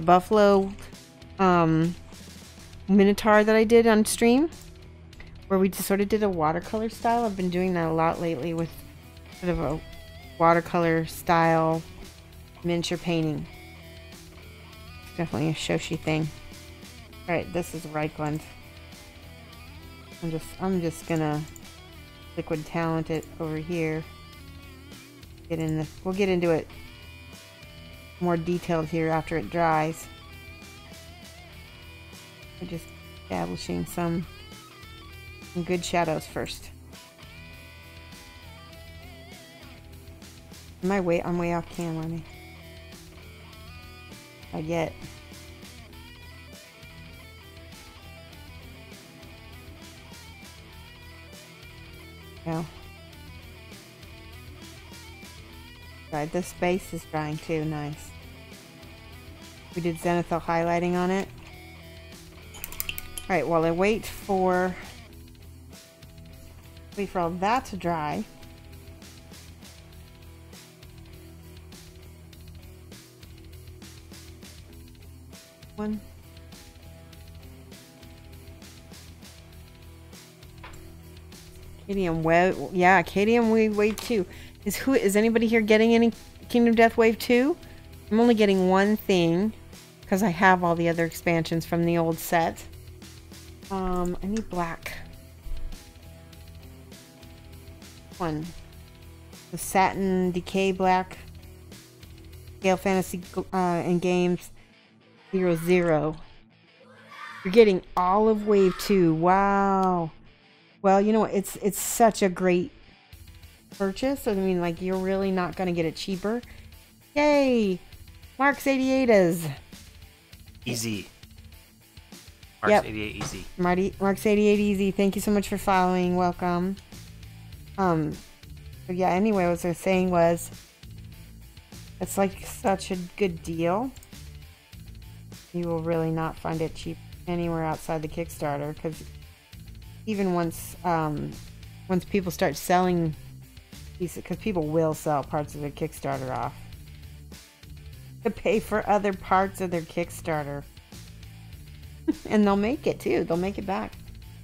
buffalo minotaur that I did on stream, where we just sort of did a watercolor style. I've been doing that a lot lately with sort of a watercolor style miniature painting. It's definitely a Shoshie thing. Alright, this is Reikland. I'm just gonna liquid talent it over here. We'll get into it more detailed here after it dries. We're just establishing some good shadows first. I'm way off camera, aren't I? Not yet. No. Right, this base is drying too. Nice. We did zenithal highlighting on it. Alright, while I wait for all that to dry. One. Cadium wave, yeah, Cadium wave 2. Is anybody here getting any Kingdom Death Wave 2? I'm only getting one thing because I have all the other expansions from the old set. I need black. One. The Satin Decay Black. Gale Fantasy and Games 00. You're getting all of Wave 2. Wow. Well, you know, it's such a great purchase. I mean, like, you're really not going to get it cheaper. Yay! Mark's 88's. Easy. Mark's Yep. 88 easy. Mark's 88 easy. Thank you so much for following. Welcome. So yeah, anyway, what I was saying was, it's like such a good deal. You will really not find it cheap anywhere outside the Kickstarter, because even once people start selling pieces, because people will sell parts of their Kickstarter off to pay for other parts of their Kickstarter. And they'll make it too. They'll make it back.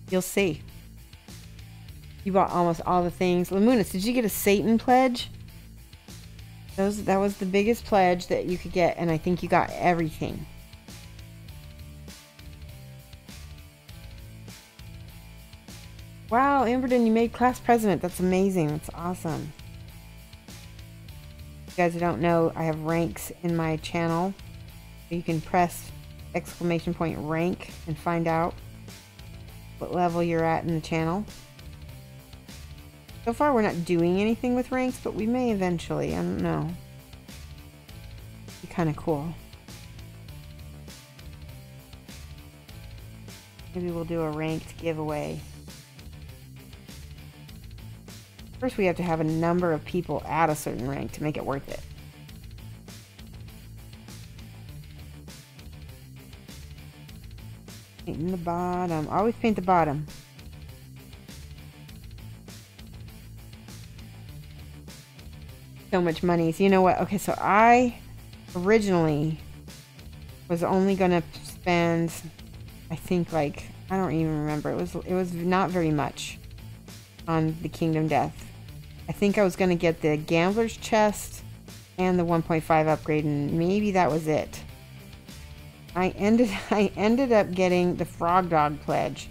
You'll see. You bought almost all the things. Lamunis, did you get a Satan pledge? That was the biggest pledge that you could get, and I think you got everything. Wow, Amberden, you made class president. That's amazing. That's awesome. If you guys who don't know, I have ranks in my channel. You can press !rank and find out what level you're at in the channel. So far, we're not doing anything with ranks, but we may eventually. I don't know. Be kind of cool. Maybe we'll do a ranked giveaway. First, we have to have a number of people at a certain rank to make it worth it. Painting the bottom. Always paint the bottom. so much money. So you know what? Okay, so I originally was only gonna spend, I think, like, I don't even remember. It was not very much on the Kingdom Death. I think I was gonna get the Gambler's Chest and the 1.5 upgrade, and maybe that was it. I ended up getting the Frog Dog pledge,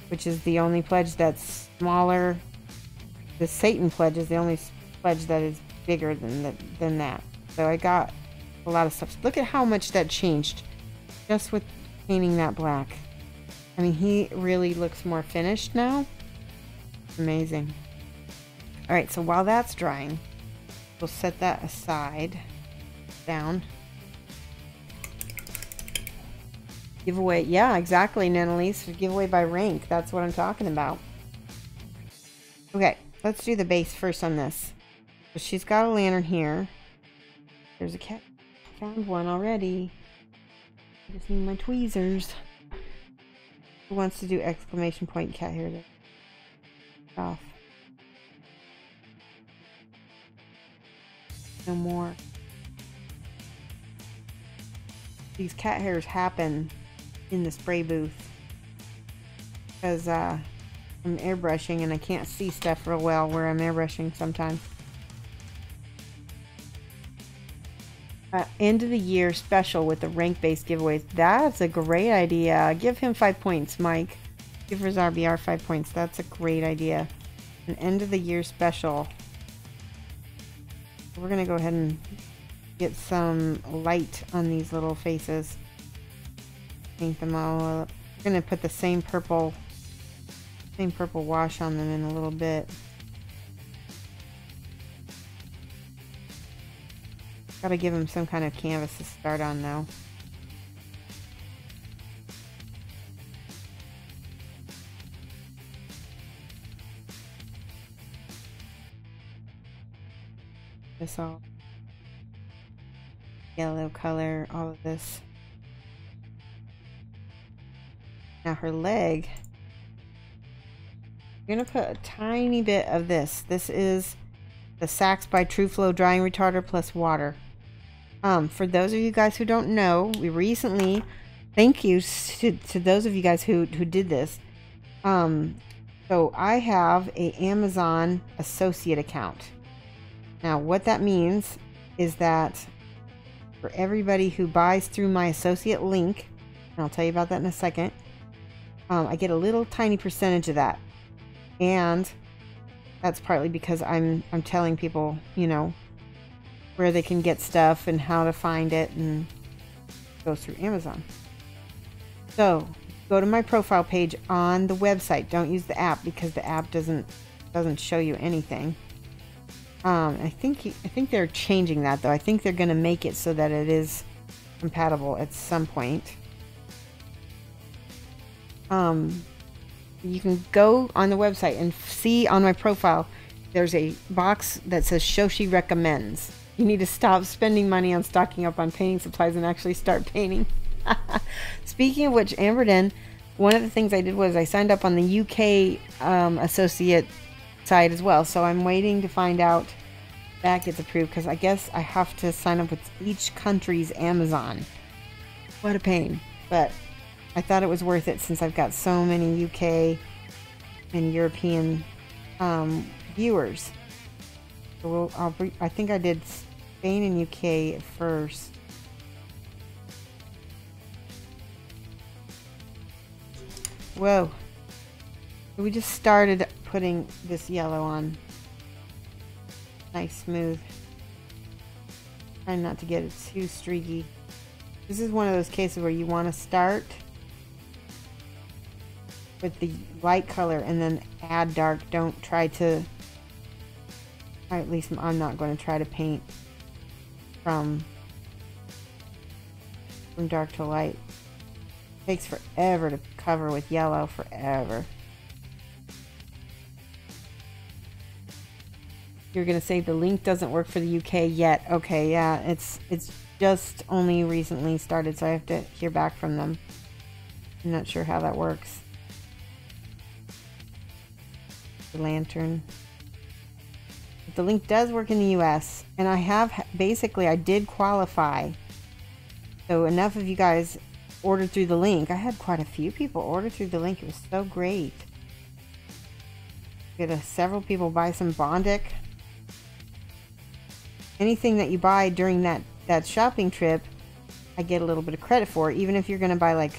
which is the only pledge that's smaller. The Satan pledge is the only pledge that is bigger than that. So I got a lot of stuff. Look at how much that changed just with painting that black. I mean, he really looks more finished now. Amazing. All right, so while that's drying, we'll set that aside, down. Giveaway, yeah, exactly, Nanalise. Giveaway by rank. That's what I'm talking about. Okay, let's do the base first on this. So she's got a lantern here. There's a cat. Found one already. I just need my tweezers. Who wants to do exclamation point cat hair? Off. No more. These cat hairs happen in the spray booth because I'm airbrushing and I can't see stuff real well where I'm airbrushing sometimes. End of the year special with the rank-based giveaways. That's a great idea. Give him 5 points, Mike. Give RBR 5 points. That's a great idea. An end of the year special. We're gonna go ahead and get some light on these little faces. Paint them all up. We're gonna put the same purple wash on them in a little bit. Gotta give them some kind of canvas to start on though. This all yellow color, all of this. Now her leg, I'm gonna put a tiny bit of this. This is the Sax by True Flow drying retarder plus water. For those of you guys who don't know, we recently, thank you to those of you guys who did this. So I have a Amazon associate account. Now what that means is that for everybody who buys through my associate link, and I'll tell you about that in a second, I get a little tiny percentage of that. And that's partly because I'm telling people, you know, where they can get stuff and how to find it, and it goes through Amazon. So go to my profile page on the website. Don't use the app because the app doesn't show you anything. I think they're changing that though. I think they're going to make it so that it is compatible at some point. You can go on the website and see on my profile there's a box that says Shoshie recommends. You need to stop spending money on stocking up on painting supplies and actually start painting. Speaking of which, Amberden, one of the things I did was I signed up on the UK associate side as well. So I'm waiting to find out that gets approved because I guess I have to sign up with each country's Amazon. What a pain. But I thought it was worth it since I've got so many UK and European viewers. So I think I did Spain and UK first. Whoa. We just started putting this yellow on. Nice, smooth. Trying not to get it too streaky. This is one of those cases where you want to start with the light color and then add dark. Don't try to, or at least I'm not going to try to paint from dark to light. It takes forever to cover with yellow, forever. You're going to say the link doesn't work for the UK yet. Okay, yeah, it's just only recently started, so I have to hear back from them. I'm not sure how that works. The lantern. But the link does work in the US, and basically I did qualify. So enough of you guys ordered through the link. I had quite a few people order through the link. It was so great. We had several people buy some Bondic. Anything that you buy during that shopping trip, I get a little bit of credit for, even if you're going to buy like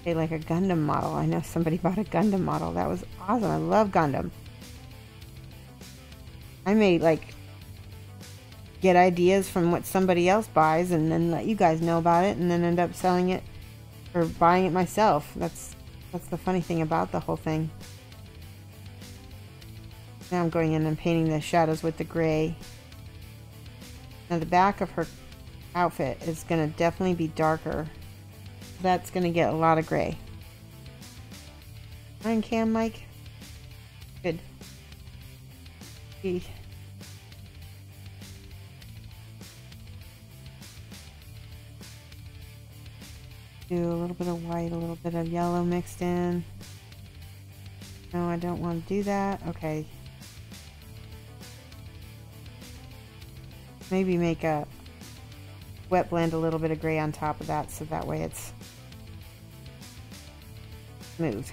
a Gundam model. I know somebody bought a Gundam model. That was awesome. I love Gundam. I may get ideas from what somebody else buys and then let you guys know about it and then end up selling it or buying it myself. That's the funny thing about the whole thing. Now I'm going in and painting the shadows with the gray. Now the back of her outfit is going to definitely be darker. That's going to get a lot of gray. On cam, Mike? Good. Do a little bit of white, a little bit of yellow mixed in. No, I don't want to do that. Okay. Maybe make a wet blend a little bit of gray on top of that so that way it's smooth.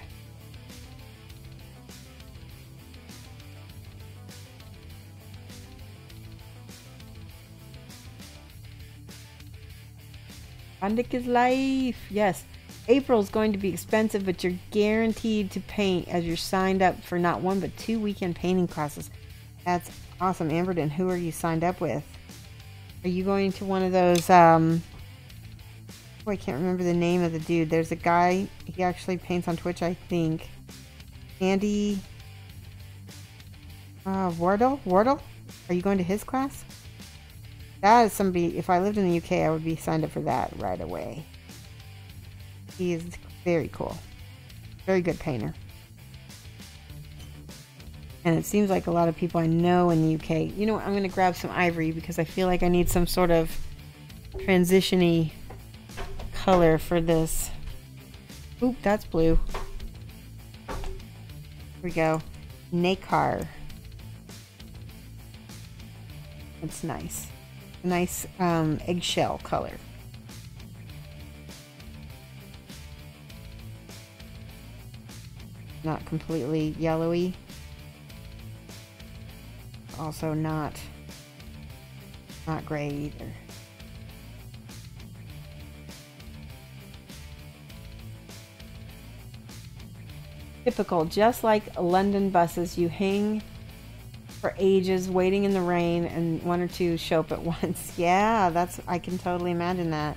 Bondic is life. Yes. April's going to be expensive, but you're guaranteed to paint as you're signed up for not one but 2 weekend painting classes. That's awesome. Amberden, who are you signed up with? Are you going to one of those, I can't remember the name of the dude. There's a guy, he actually paints on Twitch, I think. Andy, Wardle? Are you going to his class? That is somebody, if I lived in the UK, I would be signed up for that right away. He is very cool. Very good painter. And it seems like a lot of people I know in the UK. You know what? I'm going to grab some ivory because I feel like I need some sort of transition-y color for this. Oop, that's blue. Here we go. Nacre. It's nice. A nice eggshell color. Not completely yellowy. Also not gray either. Typical, just like London buses, you hang for ages waiting in the rain and one or two show up at once. Yeah, I can totally imagine that.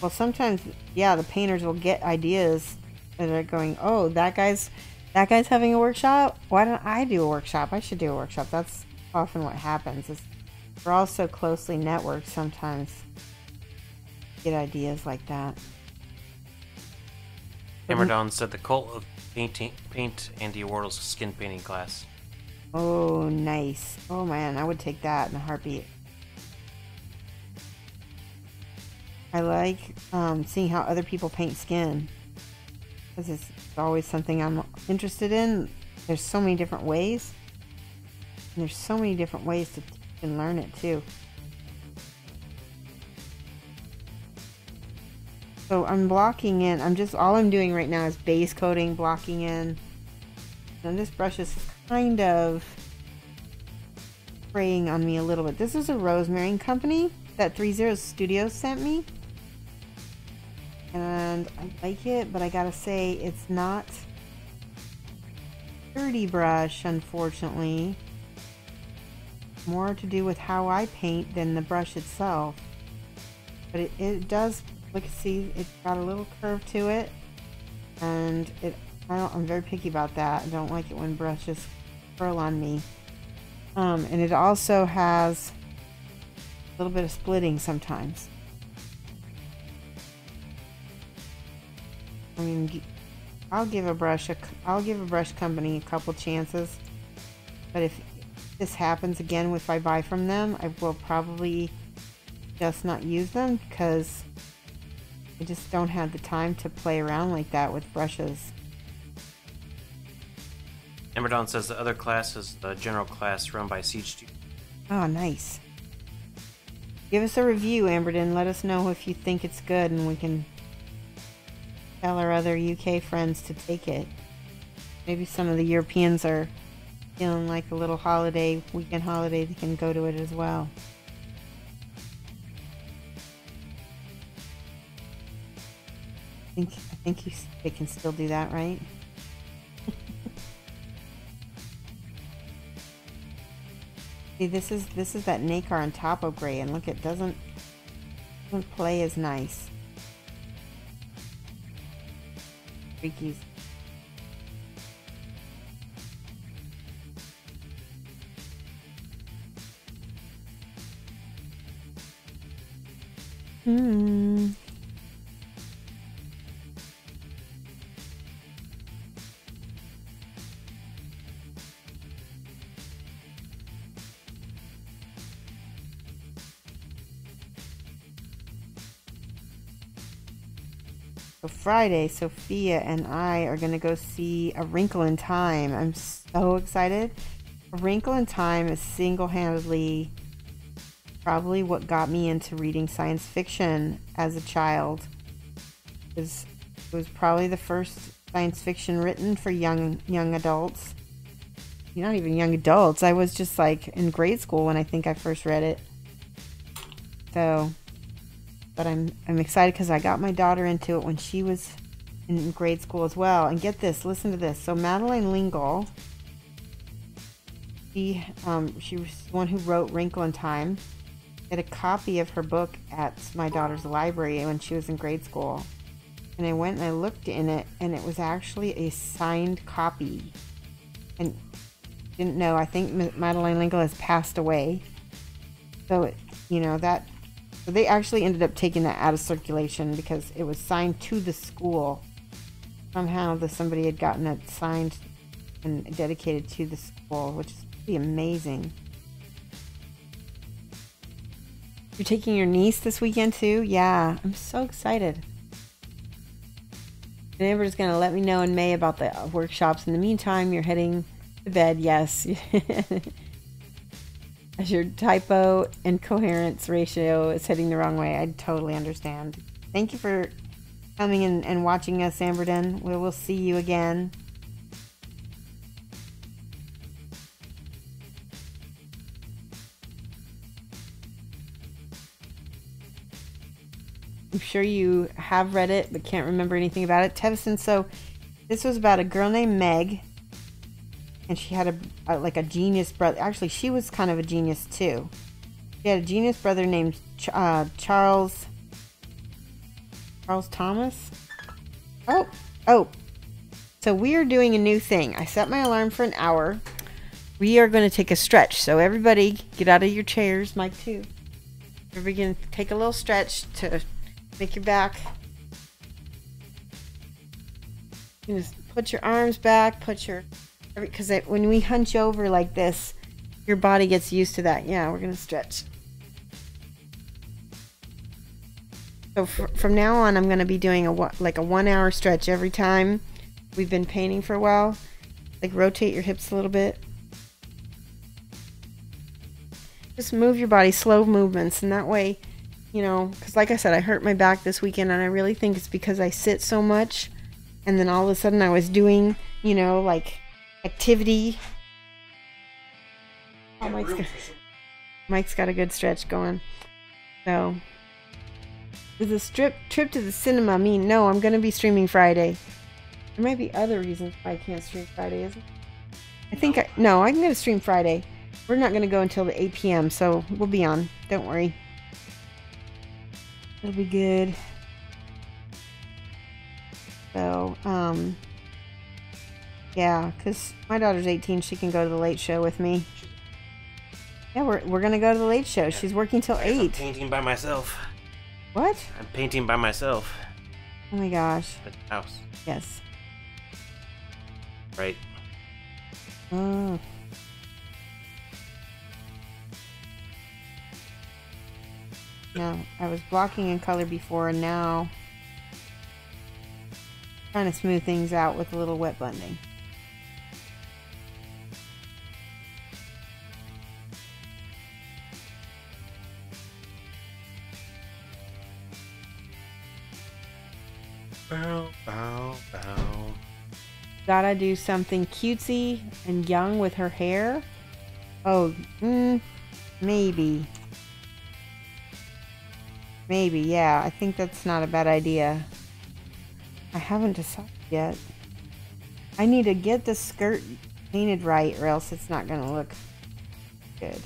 Well, sometimes, yeah, the painters will get ideas that are going, oh, that guy's having a workshop. Why don't I do a workshop? I should do a workshop. That's often what happens. We're all so closely networked sometimes. Get ideas like that. Hammerdon said the Cult of Paint Andy Wardle's skin painting class. Oh, nice. Oh man, I would take that in a heartbeat. I like seeing how other people paint skin. Because it's always something I'm interested in. There's so many different ways. And there's so many different ways to teach and learn it too. So I'm blocking in. All I'm doing right now is base coating, blocking in. And this brush is kind of spraying on me a little bit. This is a Rosemary Company that 30 Studios sent me. And I like it, but I gotta say it's not a dirty brush, unfortunately. More to do with how I paint than the brush itself. But it does, look, see, it's got a little curve to it. And I'm very picky about that. I don't like it when brushes curl on me. And it also has a little bit of splitting sometimes. I mean, I'll give a brush company a couple chances, but if this happens again, if I buy from them, I will probably just not use them because I just don't have the time to play around like that with brushes. Amerdon says the other class is the general class run by Siege 2. Oh, nice. Give us a review, Amberden. Let us know if you think it's good, and we can tell our other UK friends to take it. Maybe some of the Europeans are feeling like a little holiday, weekend holiday, they can go to it as well. I think they can still do that, right? See, this is that Nakar and Topo Gray, and look, it doesn't play as nice. Freakies. So Friday, Sophia and I are going to go see A Wrinkle in Time. I'm so excited. A Wrinkle in Time is single-handedly probably what got me into reading science fiction as a child. It was probably the first science fiction written for young adults. Not even young adults. I was just like in grade school when I think I first read it. So... but I'm excited because I got my daughter into it when she was in grade school as well. And get this, listen to this. So Madeleine L'Engle, she was the one who wrote Wrinkle in Time. I had a copy of her book at my daughter's library when she was in grade school. And I went and I looked in it, and it was actually a signed copy. And didn't know, I think Madeleine L'Engle has passed away. So, so they actually ended up taking that out of circulation because it was signed to the school. Somehow somebody had gotten it signed and dedicated to the school, which is pretty amazing. You're taking your niece this weekend too? Yeah, I'm so excited. And Amber's going to let me know in May about the workshops. In the meantime, you're heading to bed. Yes. As your typo and coherence ratio is heading the wrong way. I totally understand. Thank you for coming in and watching us, Amberden. We will see you again. I'm sure you have read it, but can't remember anything about it. Tevison, so this was about a girl named Meg, and she had a genius brother. Actually, she was kind of a genius too. She had a genius brother named Charles Thomas. Oh. So we are doing a new thing. I set my alarm for an hour. We are going to take a stretch. So everybody get out of your chairs, Mike too. We're going to take a little stretch to make your back. You just put your arms back, because when we hunch over like this, your body gets used to that. Yeah, we're going to stretch. So from now on, I'm going to be doing a 1 hour stretch every time. We've been painting for a while. Like rotate your hips a little bit. Just move your body, slow movements, and that way, because like I said, I hurt my back this weekend, and I really think it's because I sit so much, and then all of a sudden I was doing, like activity. Oh, Mike's got a good stretch going. So, does a trip to the cinema mean no? I'm going to be streaming Friday. There might be other reasons why I can't stream Friday, isn't it? I'm going to stream Friday. We're not going to go until the 8 p.m., so we'll be on. Don't worry. It'll be good. So, yeah, because my daughter's 18. She can go to the late show with me. Yeah, we're going to go to the late show. She's working till 8. I'm painting by myself. What? I'm painting by myself. Oh my gosh. At the house. Yes. Right. Oh. No, I was blocking in color before, and now trying to smooth things out with a little wet blending. Bow, bow, bow. Gotta do something cutesy and young with her hair. Oh, maybe. Maybe, yeah. I think that's not a bad idea. I haven't decided yet. I need to get the skirt painted right or else it's not going to look good.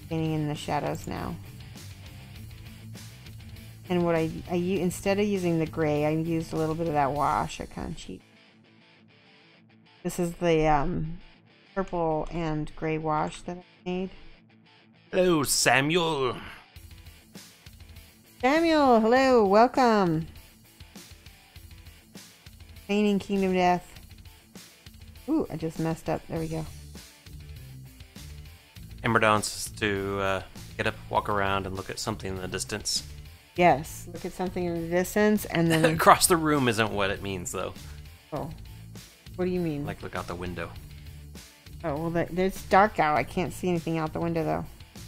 Painting in the shadows now. And what I instead of using the gray, I used a little bit of that wash. I kind of cheat. This is the purple and gray wash that I made. Hello, Samuel. Samuel, hello, welcome. Painting Kingdom Death. Ooh, I just messed up. There we go. Ember wants to get up, walk around, and look at something in the distance. Yes, look at something in the distance and then... Across the room isn't what it means, though. Oh, what do you mean? Like, look out the window. Oh, well, it's dark out. I can't see anything out the window, though.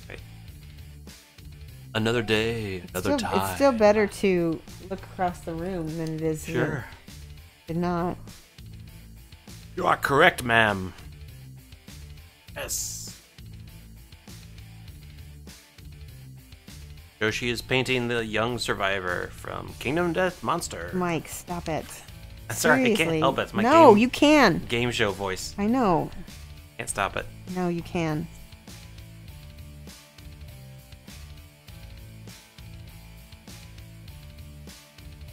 Right. Another day, another time. It's still better to look across the room than it is Sure. to not. You are correct, ma'am. Yes. Shoshie is painting the young survivor from Kingdom Death Monster. Mike, stop it. Sorry, I Seriously. can't help it. It's my No, you can. game show voice. I know. Can't stop it. No, you can.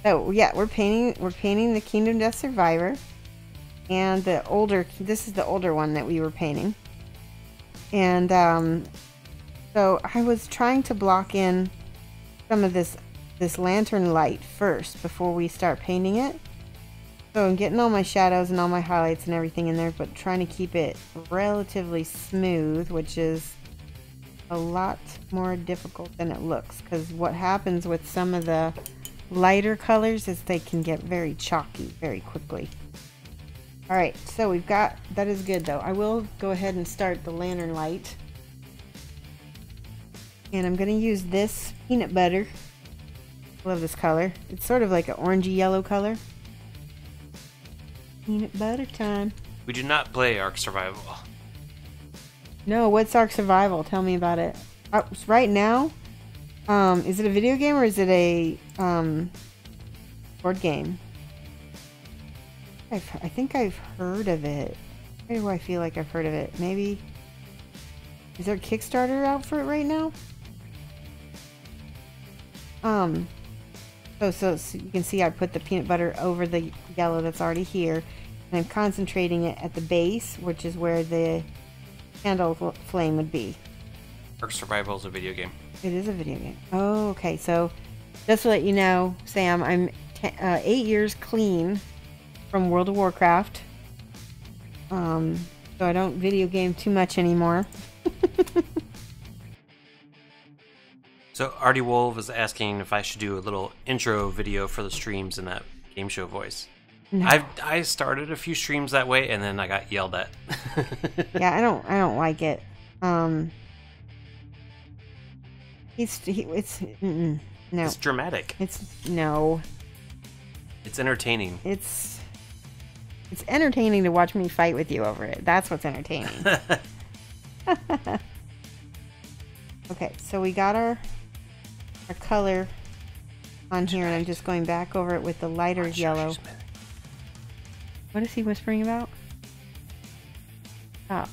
Oh yeah, we're painting the Kingdom Death Survivor, and this is the older one that we were painting, and so I was trying to block in some of this lantern light first before we start painting it. So I'm getting all my shadows and all my highlights and everything in there, but trying to keep it relatively smooth, which is a lot more difficult than it looks, because what happens with some of the lighter colors is they can get very chalky very quickly. Alright, so we've got, that is good though. I will go ahead and start the lantern light. And I'm going to use this peanut butter. Love this color. It's sort of like an orangey yellow color. Peanut butter time. We do not play Ark Survival. No, what's Ark Survival? Tell me about it. Right now, is it a video game or is it a board game? I think I've heard of it. Where do I feel like I've heard of it? Maybe. Is there a Kickstarter out for it right now? So you can see I put the peanut butter over the yellow that's already here, and I'm concentrating it at the base, which is where the candle flame would be. Ark Survival is a video game. It is a video game. Oh, okay. So just to let you know, Sam, I'm 8 years clean from World of Warcraft. So I don't video game too much anymore. So Artie Wolf is asking if I should do a little intro video for the streams in that game show voice. No. I started a few streams that way and then I got yelled at. Yeah, I don't like it. No. It's dramatic. No. It's entertaining. It's entertaining to watch me fight with you over it. That's what's entertaining. Okay, so we got our color on here, and I'm just going back over it with the lighter yellow. What is he whispering about? Stop.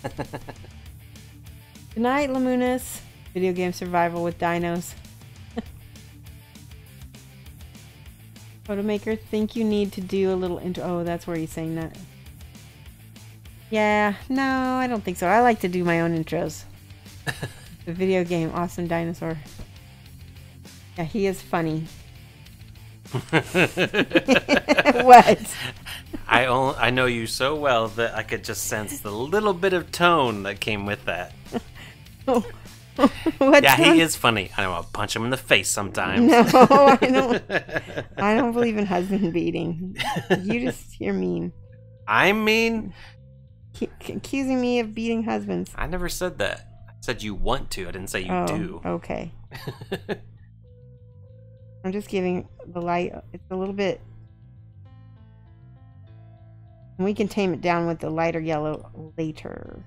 Good night, Lamunas. Video game survival with dinos. Photomaker, think you need to do a little intro. Oh, that's where he's saying that. Yeah, no, I don't think so. I like to do my own intros. The video game, Awesome Dinosaur. Yeah, he is funny. What? I know you so well that I could just sense the little bit of tone that came with that. Oh. What yeah, tone? he is funny. I know I'll punch him in the face sometimes. No, I don't believe in husband beating. You're mean. I'm mean? Accusing me of beating husbands. I never said that. I said you want to. I didn't say you do. Okay. I'm just giving the light. It's a little bit. And we can tame it down with the lighter yellow later.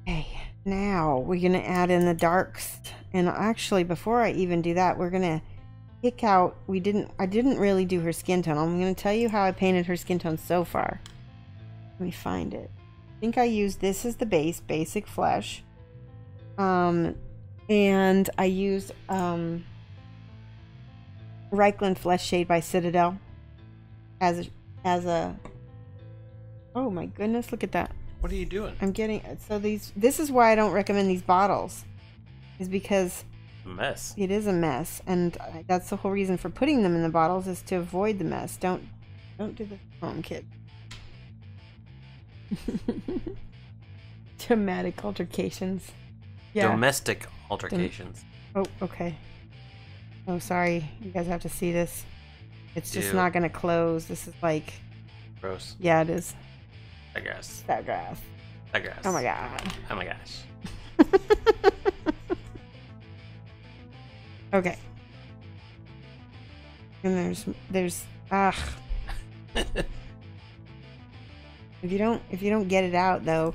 Okay, now we're going to add in the darks. And actually, before I even do that, we're going to pick out. I didn't really do her skin tone. I'm going to tell you how I painted her skin tone so far. Let me find it. I think I used this as the base, Basic Flesh. And I used Reichland Flesh Shade by Citadel as a oh my goodness, look at that. What are you doing? I'm getting so this is why I don't recommend these bottles, is because A mess. it is a mess, and that's the whole reason for putting them in the bottles, is to avoid the mess. Don't do this at home, kid. Dramatic altercations. Yeah. Domestic altercations. Oh, okay. Oh, sorry. You guys have to see this. It's just Ew. not going to close. This is like... Gross. Yeah, it is. Digress. That grass. Digress. Oh my god. Oh my gosh. Okay. And there's... Ugh. If you don't get it out, though,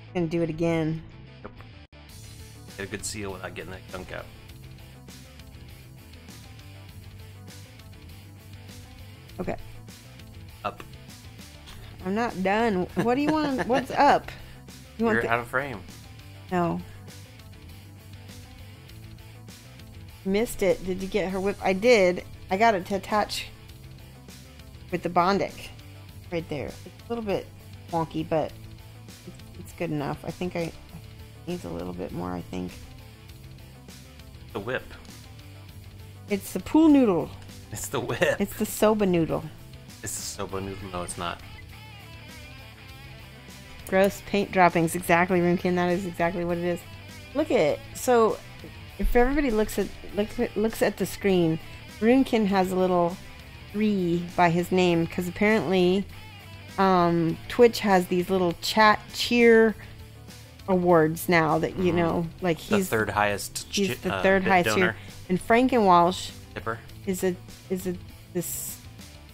I'm going to do it again. Yep. Get a good seal without getting that gunk out. Okay. Up. I'm not done. What do you want? What's up? You want You're out of frame. No. Missed it. Did you get her whip? I did. I got it to attach with the Bondic right there. It's a little bit wonky, but it's good enough. I think I needs a little bit more, I think. The whip. It's the pool noodle. It's the whip. It's the soba noodle. It's the soba noodle. No, it's not. Gross paint droppings. Exactly, Roomkin. That is exactly what it is. Look at it. So, if everybody looks at the screen, Roomkin has a little 3 by his name, because apparently Twitch has these little cheer awards now that, you know, like he's the third highest. He's the third highest donor. cheer. And Frankenwalsh Tipper. is this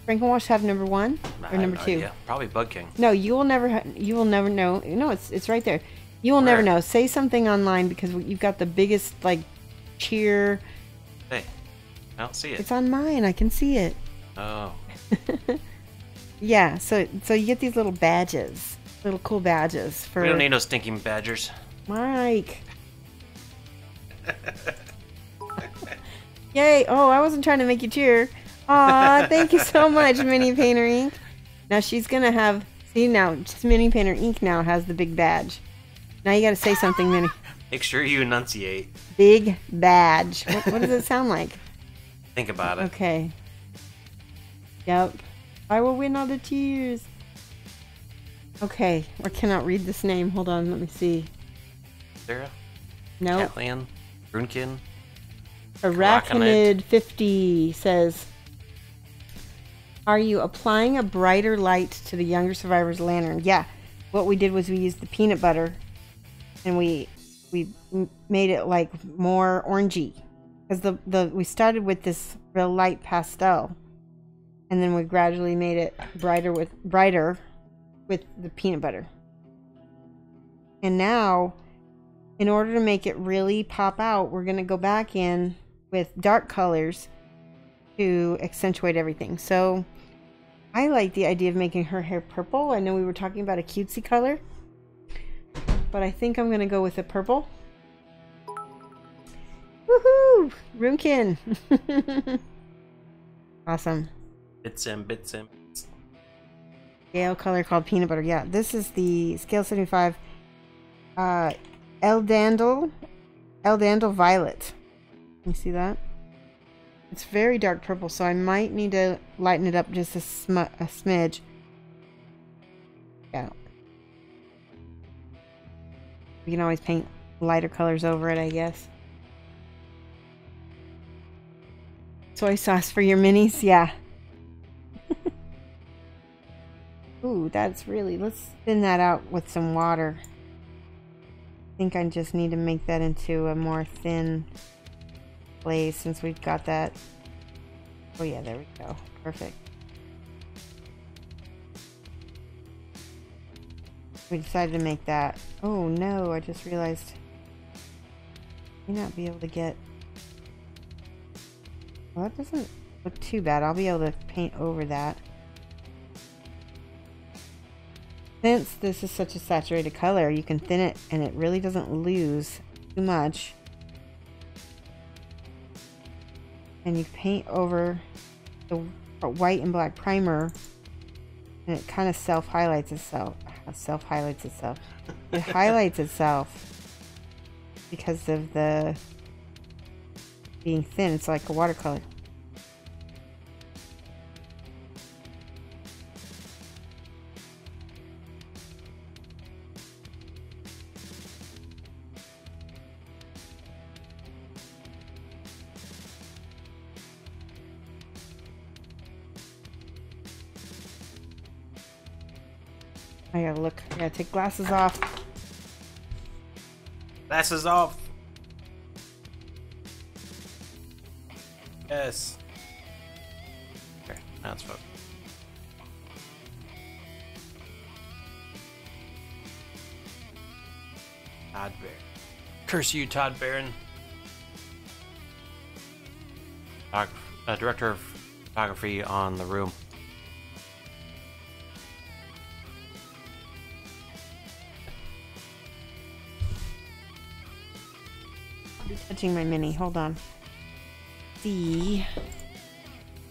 Frankenwalsh have number 1 I or have number no 2? idea. Probably Bug King. No, you will never know. No, it's right there. You will never Where? know. Say something online, because you've got the biggest like cheer. Hey, I don't see it. It's on mine. I can see it. Oh. Yeah, so you get these little badges, little cool badges for We don't need no stinking badgers. Mike. Yay! Oh, I wasn't trying to make you cheer. Aw, thank you so much, Mini Painter Inc. Now she's gonna have. See now, Mini Painter Inc. now has the big badge. Now you gotta say something, Mini. Make sure you enunciate. Big badge. What does it sound like? Think about it. Okay. Yep. I will win all the cheers. Okay. I cannot read this name. Hold on. Let me see. Sarah? No. Kathleen? Runkin? Arachnid 50 says, are you applying a brighter light to the younger survivor's lantern? Yeah. What we did was we used the peanut butter and we made it like more orangey, because we started with this real light pastel, and then we gradually made it brighter with the peanut butter. And now, in order to make it really pop out, we're going to go back in with dark colors to accentuate everything. So I like the idea of making her hair purple. I know we were talking about a cutesy color, but I think I'm going to go with a purple. Woohoo! Roomkin! Awesome. Bits and bits. Scale color called peanut butter. Yeah, this is the scale 75 Eldandle Violet. You see that? It's very dark purple, so I might need to lighten it up just a smidge. Yeah. We can always paint lighter colors over it, I guess. Soy sauce for your minis? Yeah. Ooh, that's really... Let's thin that out with some water. think I just need to make that into a more thin glaze since we've got that. Oh yeah, there we go. Perfect. We decided to make that. Oh no, I just realized I may not be able to get. Well, that doesn't look too bad. I'll be able to paint over that. Since this is such a saturated color, you can thin it and it really doesn't lose too much. And you paint over the white and black primer and it kind of self-highlights itself. It highlights itself because of the being thin. It's like a watercolor. I gotta look. I gotta take glasses off. Glasses off. Yes. Okay, now it's focused. Todd Barron. Curse you, Todd Barron. Director of photography on The Room. Touching my mini. Hold on. See.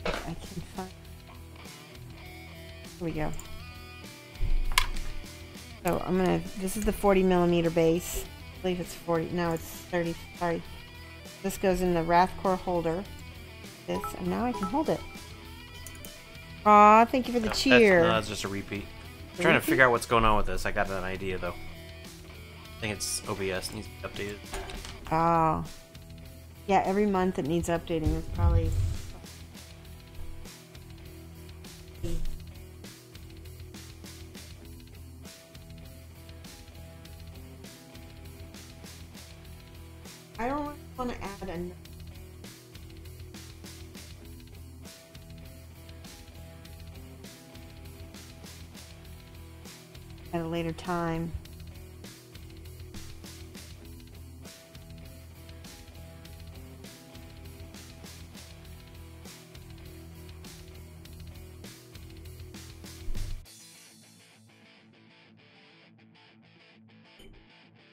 I can find. Here we go. So I'm gonna. This is the 40mm base. I believe it's 40. No, it's 30. Sorry. This goes in the Wrathcore holder. This, and now I can hold it. Aw, thank you for the cheer. That's just a repeat. I'm trying to figure out what's going on with this. I got an idea though. I think it's OBS needs to be updated. Oh. Yeah, every month it needs updating. It's probably... I don't really want to add a... at a later time.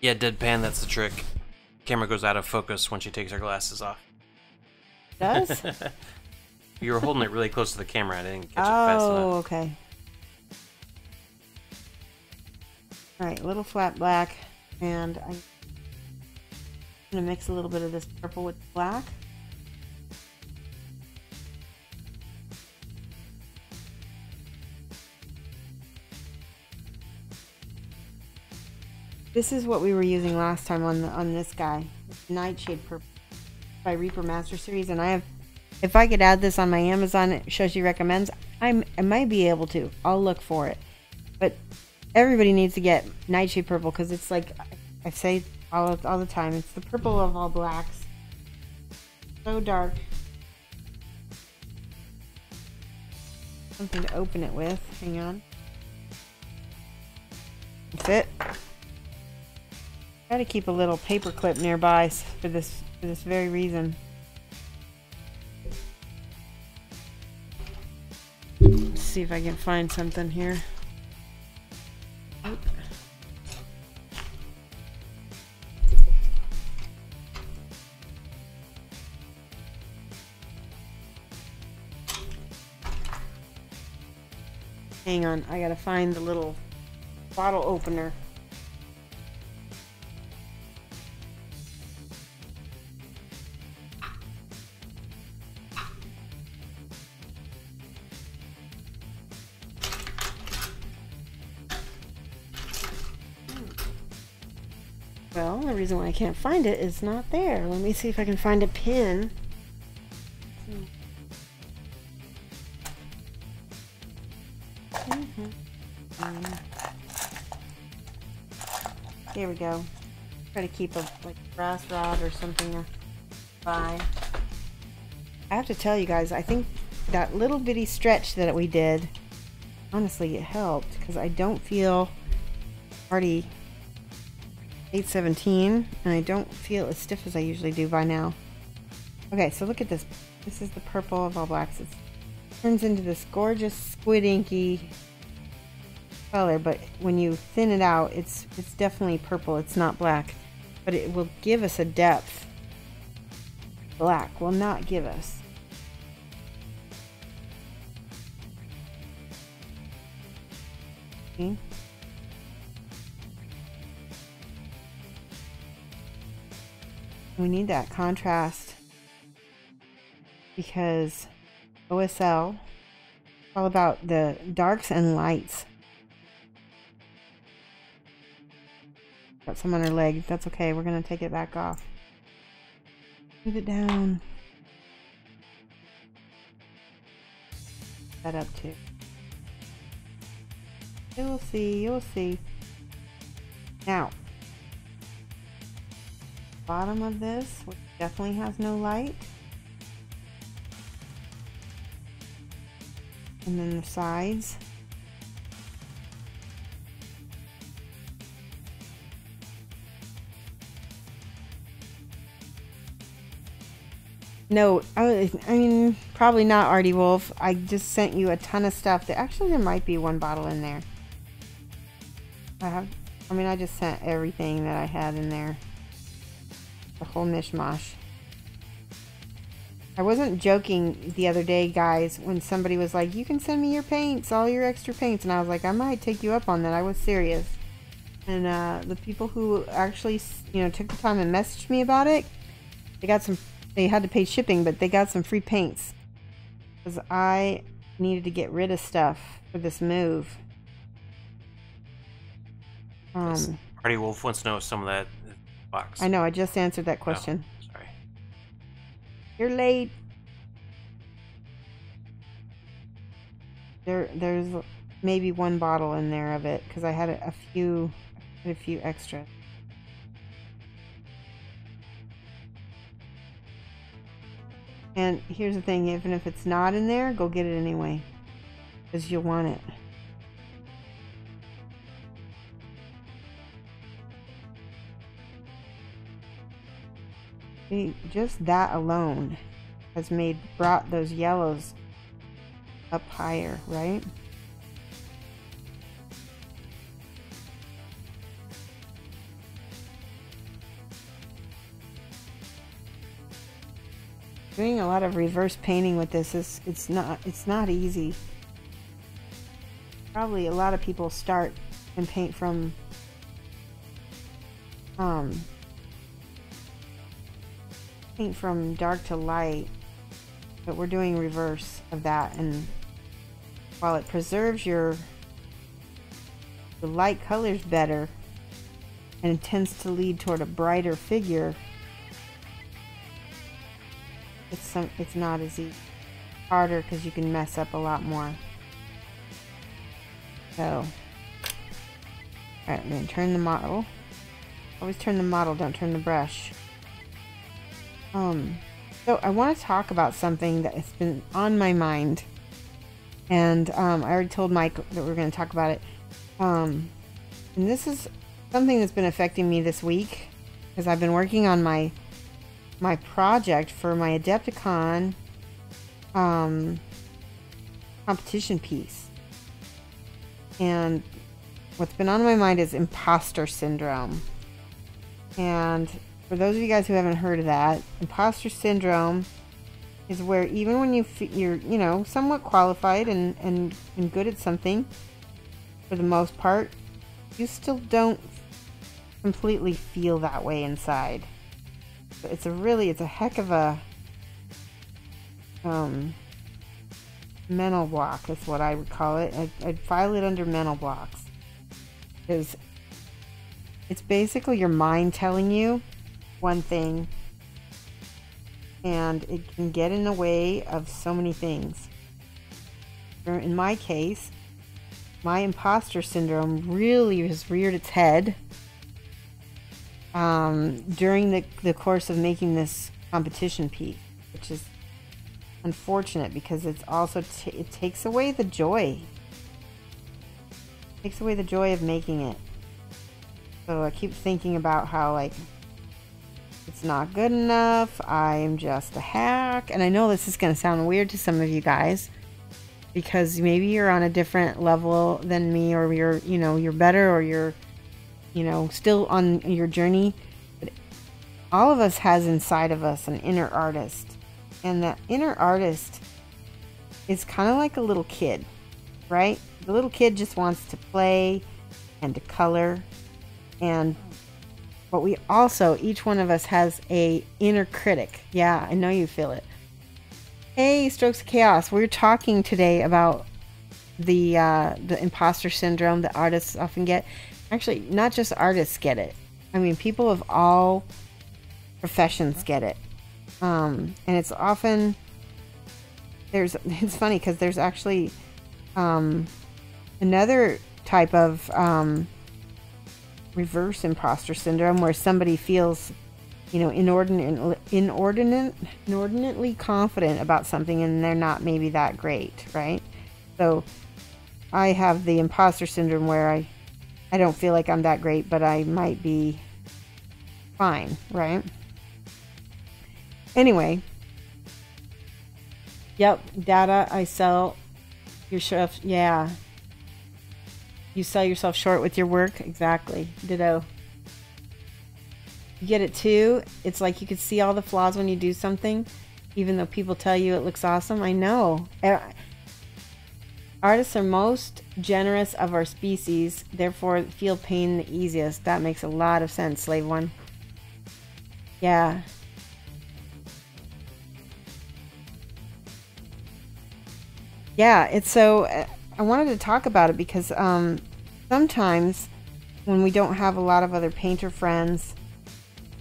Yeah, deadpan, that's the trick. Camera goes out of focus when she takes her glasses off. Does? You were holding it really close to the camera. I didn't catch it fast enough. Oh, okay. Alright, a little flat black. And I'm going to mix a little bit of this purple with black. This is what we were using last time on this guy, Nightshade Purple by Reaper Master Series, and I have. If I could add this on my Amazon Shoshie recommends, I might be able to. I'll look for it, but everybody needs to get Nightshade Purple because it's like I say all the time. It's the purple of all blacks. So dark. Something to open it with. Hang on. That's it. Try to keep a little paper clip nearby for this very reason. Let's see if I can find something here. Oop. Hang on, I gotta find the little bottle opener. Well, the reason why I can't find it is not there. Let me see if I can find a pin. Here we go. Try to keep a like brass rod or something by. I have to tell you guys, I think that little bitty stretch that we did, honestly, it helped because I don't feel already 8:17 and I don't feel as stiff as I usually do by now. Okay, so look at this. This is the purple of all blacks. It turns into this gorgeous squid inky color, but when you thin it out, it's definitely purple. It's not black, but it will give us a depth. Black will not give us. Okay. We need that contrast because OSL is all about the darks and lights. Got some on her leg. That's okay. We're going to take it back off. Move it down. That up too. You'll see. You'll see. Now, bottom of this, which definitely has no light. And then the sides. No, I mean, probably not, Artie Wolf. I just sent you a ton of stuff. Actually, there might be one bottle in there. I just sent everything that I had in there. The whole mishmash. I wasn't joking the other day, guys, when somebody was like, you can send me your paints, all your extra paints. And I was like, I might take you up on that. I was serious. And the people who actually, took the time and messaged me about it, they had to pay shipping, but they got some free paints. Because I needed to get rid of stuff for this move. Artie Wolf wants to know some of that box. I know, I just answered that question. Oh, sorry. You're late. There's maybe one bottle in there of it, because I had a few extra. And here's the thing, even if it's not in there, go get it anyway, because you'll want it. See, just that alone has brought those yellows up higher, right? Doing a lot of reverse painting with this it's not easy. Probably a lot of people start and paint from dark to light, but we're doing reverse of that, and while it preserves the light colors better and it tends to lead toward a brighter figure, it's not as easy. Harder because you can mess up a lot more. So, alright, I'm going to turn the model. Always turn the model, don't turn the brush. So I want to talk about something that has been on my mind. And I already told Mike that we're going to talk about it. And this is something that's been affecting me this week, because I've been working on my project for my Adepticon competition piece. And what's been on my mind is imposter syndrome. And for those of you guys who haven't heard of that, imposter syndrome is where even when you're somewhat qualified and good at something, for the most part, you still don't completely feel that way inside. It's a heck of a mental block is what I would call it. I'd file it under mental blocks, because it's basically your mind telling you one thing, and it can get in the way of so many things. In my case, my imposter syndrome really has reared its head during the course of making this competition piece, which is unfortunate because it's also it takes away the joy. It takes away the joy of making it. So I keep thinking about how, like, it's not good enough. I'm just a hack. And I know this is going to sound weird to some of you guys because maybe you're on a different level than me, or you're better, or you're, still on your journey. But all of us has inside of us an inner artist. And that inner artist is kind of like a little kid, right? The little kid just wants to play and to color. But we also, each one of us has a inner critic. Yeah, I know you feel it. Hey, Strokes of Chaos. We're talking today about the imposter syndrome that artists often get. Actually, not just artists get it. I mean, people of all professions get it. And it's often, it's funny because there's actually another type of reverse imposter syndrome where somebody feels, inordinately confident about something, and they're not maybe that great, right? So I have the imposter syndrome where I don't feel like I'm that great, but I might be fine, right? Anyway, yep, data, I sell yourself, yeah. You sell yourself short with your work, exactly, ditto. You get it too? It's like you could see all the flaws when you do something, even though people tell you it looks awesome. I know. Artists are most generous of our species, therefore feel pain the easiest. That makes a lot of sense, Slave One. Yeah. Yeah, it's so... I wanted to talk about it because sometimes when we don't have a lot of other painter friends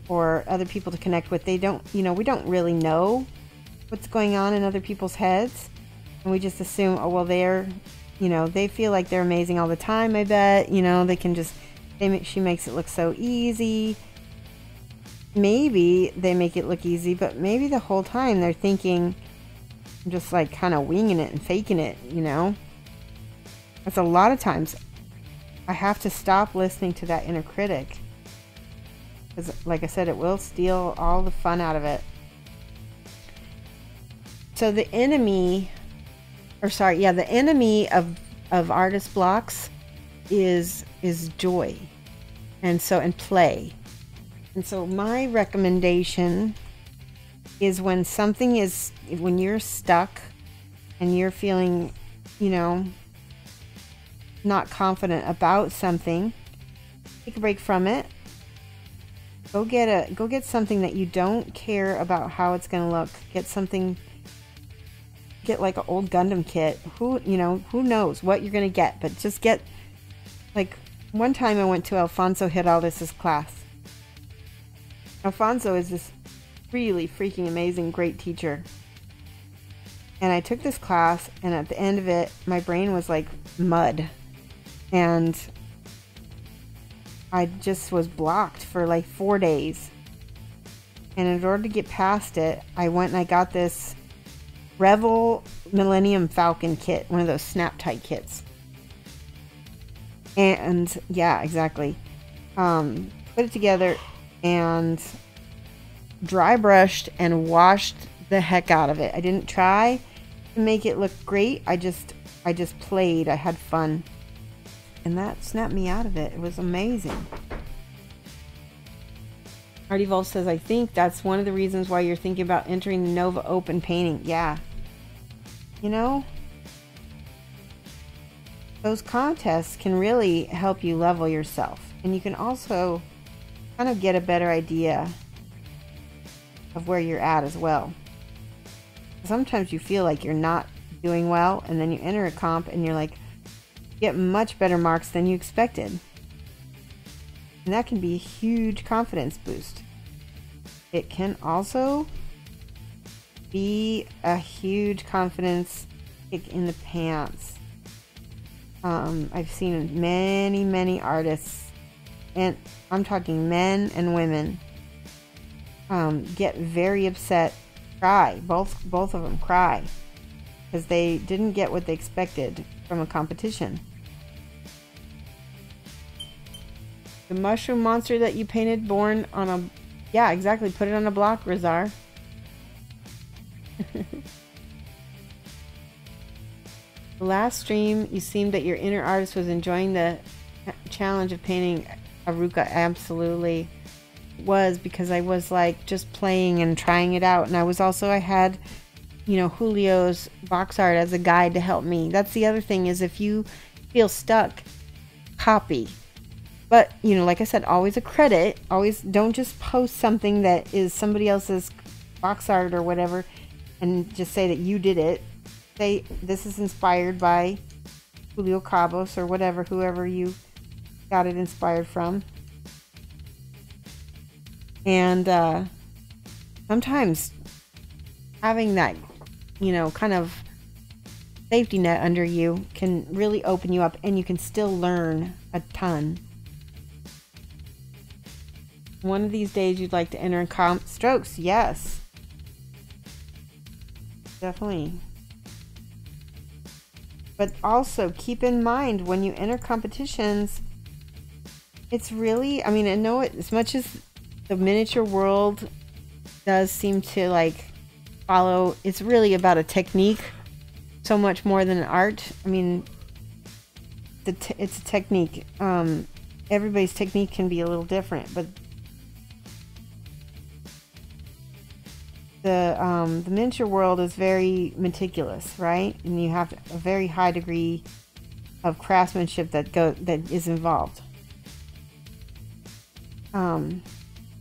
or other people to connect with, they don't, we don't really know what's going on in other people's heads. And we just assume, oh, well, they feel like they're amazing all the time, I bet. They can just, she makes it look so easy. Maybe they make it look easy, but maybe the whole time they're thinking, I'm just like kind of winging it and faking it, That's a lot of times I have to stop listening to that inner critic. Because, like I said, it will steal all the fun out of it. So the enemy of artist blocks is joy. And play. And so my recommendation is when you're stuck and you're feeling, not confident about something, take a break from it. Go get something that you don't care about how it's going to look. Get like an old Gundam kit. Who knows what you're going to get, but just get, like, one time I went to Alfonso Giraldez's class. Alfonso is this really freaking amazing, great teacher. And I took this class, and at the end of it, my brain was like mud. And I just was blocked for like 4 days. And in order to get past it, I went and I got this Revel Millennium Falcon kit, one of those snap tight kits. And yeah, exactly. Put it together and dry brushed and washed the heck out of it. I didn't try to make it look great. I just played. I had fun. And that snapped me out of it. It was amazing. Artie Wolf says, I think that's one of the reasons why you're thinking about entering the Nova Open painting. Yeah. Those contests can really help you level yourself. And you can also kind of get a better idea of where you're at as well. Sometimes you feel like you're not doing well, and then you enter a comp and you're like, get much better marks than you expected. And that can be a huge confidence boost. It can also be a huge confidence kick in the pants. I've seen many artists and I'm talking men and women, get very upset, cry. Both of them cry because they didn't get what they expected from a competition. The mushroom monster that you painted born on a... Yeah, exactly. Put it on a block, Rizar. The last stream, you seemed that your inner artist was enjoying the challenge of painting Aruka. Absolutely was, because I was like just playing and trying it out. And I had, you know, Julio's box art as a guide to help me. That's the other thing, is if you feel stuck, copy. But, you know, like I said, always a credit. Always don't just post something that is somebody else's box art or whatever and just say that you did it. Say this is inspired by Julio Cabos or whatever, whoever you got it inspired from. And sometimes having that, you know, kind of safety net under you can really open you up, and you can still learn a ton. One of these days you'd like to enter in comp strokes. Yes. Definitely. But also keep in mind when you enter competitions, it's really, I mean, I know it, as much as the miniature world does seem to like follow, it's really about a technique so much more than an art. I mean, it's a technique. Everybody's technique can be a little different, but the miniature world is very meticulous, right? And you have a very high degree of craftsmanship that is involved.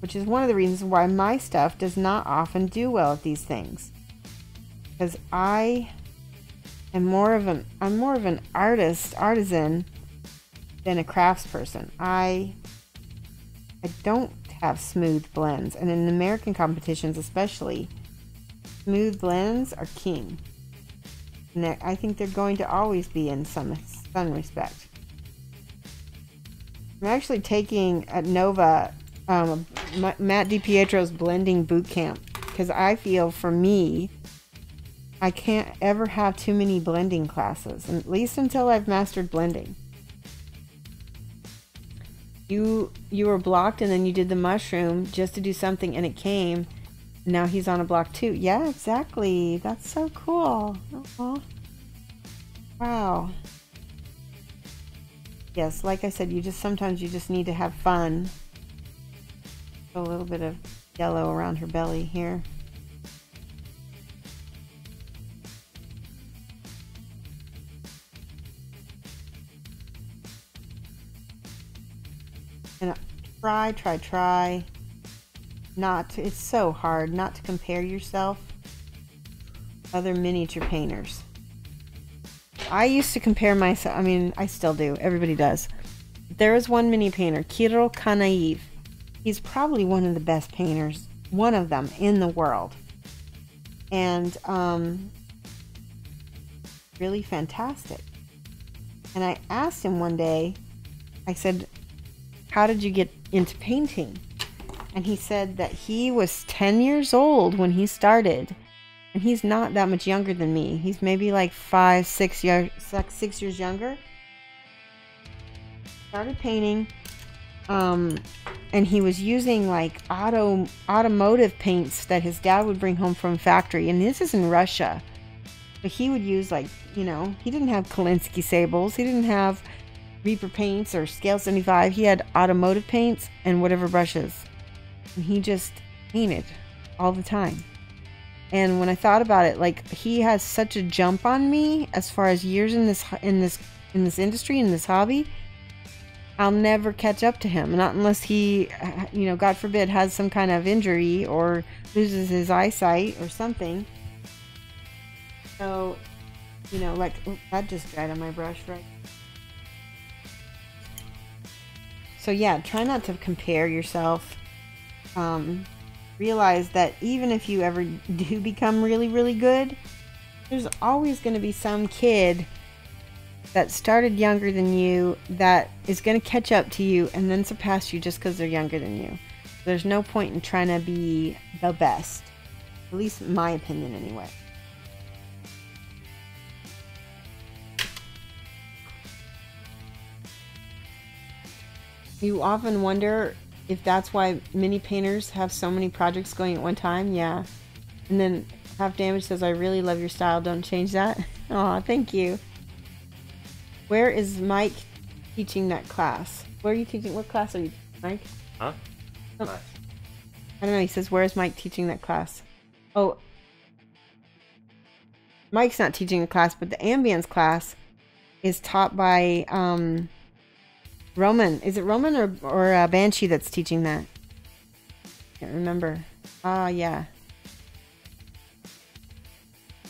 Which is one of the reasons why my stuff does not often do well at these things, because I'm more of an artisan than a craftsperson. I don't have smooth blends, and in American competitions especially, smooth blends are king, and I think they're going to always be in some respect. I'm actually taking at Nova Matt DiPietro's blending boot camp, because I feel, for me, I can't ever have too many blending classes, at least until I've mastered blending. You were blocked, and then you did the mushroom just to do something, and it came. And now he's on a block too. Yeah, exactly. That's so cool. Aww. Wow. Yes, like I said, sometimes you just need to have fun. A little bit of yellow around her belly here. And try not to, it's so hard not to compare yourself to other miniature painters. I used to compare myself, I mean, I still do, everybody does. There is one mini painter, Kiro Kanaiv. He's probably one of the best painters, one of them in the world. And really fantastic. And I asked him one day, I said, how did you get into painting? And he said that he was 10 years old when he started. And he's not that much younger than me. He's maybe like 6 years younger. Started painting. And he was using like automotive paints that his dad would bring home from factory. And this is in Russia. But he would use, like, you know, he didn't have Kolinsky sables. He didn't have Reaper paints or Scale 75. He had automotive paints and whatever brushes. And he just painted all the time. And when I thought about it, like, he has such a jump on me as far as years in this industry, in this hobby. I'll never catch up to him, not unless he, you know, God forbid, has some kind of injury or loses his eyesight or something. So, you know, like, that just dried on my brush, right? So yeah, try not to compare yourself. Realize that even if you ever do become really, really good, there's always going to be some kid that started younger than you that is going to catch up to you and then surpass you just because they're younger than you. There's no point in trying to be the best. At least in my opinion anyway. You often wonder if that's why mini painters have so many projects going at one time. Yeah. And then Half Damage says, I really love your style. Don't change that. Aw, thank you. Where is Mike teaching that class? Where are you teaching? What class are you teaching, Mike? Huh? Oh, I don't know. He says, where is Mike teaching that class? Oh, Mike's not teaching a class, but the ambience class is taught by Roman. Is it Roman or Banshee that's teaching that? Can't remember. Yeah.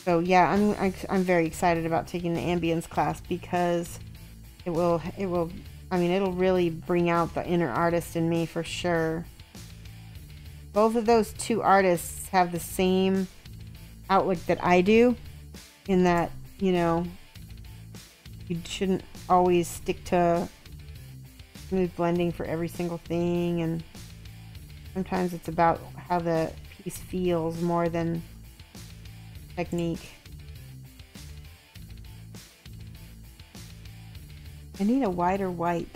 So yeah, I'm very excited about taking the ambience class because it'll really bring out the inner artist in me for sure. Both of those two artists have the same outlook that I do, in that, you know, you shouldn't always stick to smooth blending for every single thing, and sometimes it's about how the piece feels more than technique. I need a wider white.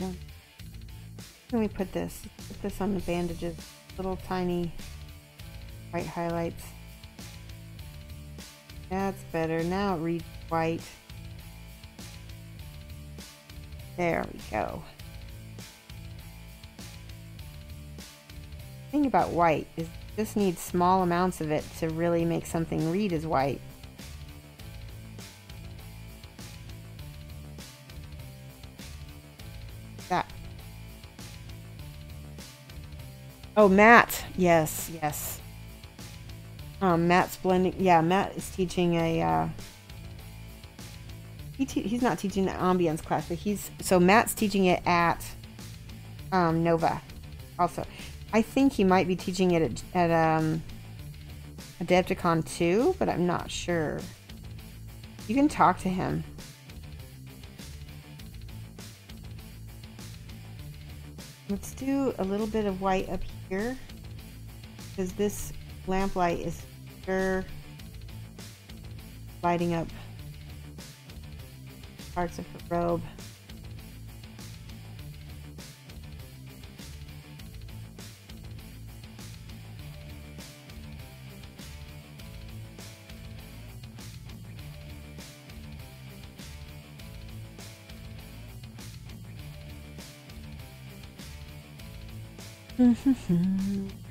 Let me put this. Put this on the bandages. Little tiny white highlights. That's better. Now it reads white. There we go. The thing about white is you just need small amounts of it to really make something read as white. That. Oh, Matt. Yes, yes. Matt's blending. Yeah, Matt is teaching a. He's not teaching the ambience class, but Matt's teaching it at Nova. Also, I think he might be teaching it at Adepticon too, but I'm not sure. You can talk to him. Let's do a little bit of white up here, because this lamplight is sure lighting up parts of her robe.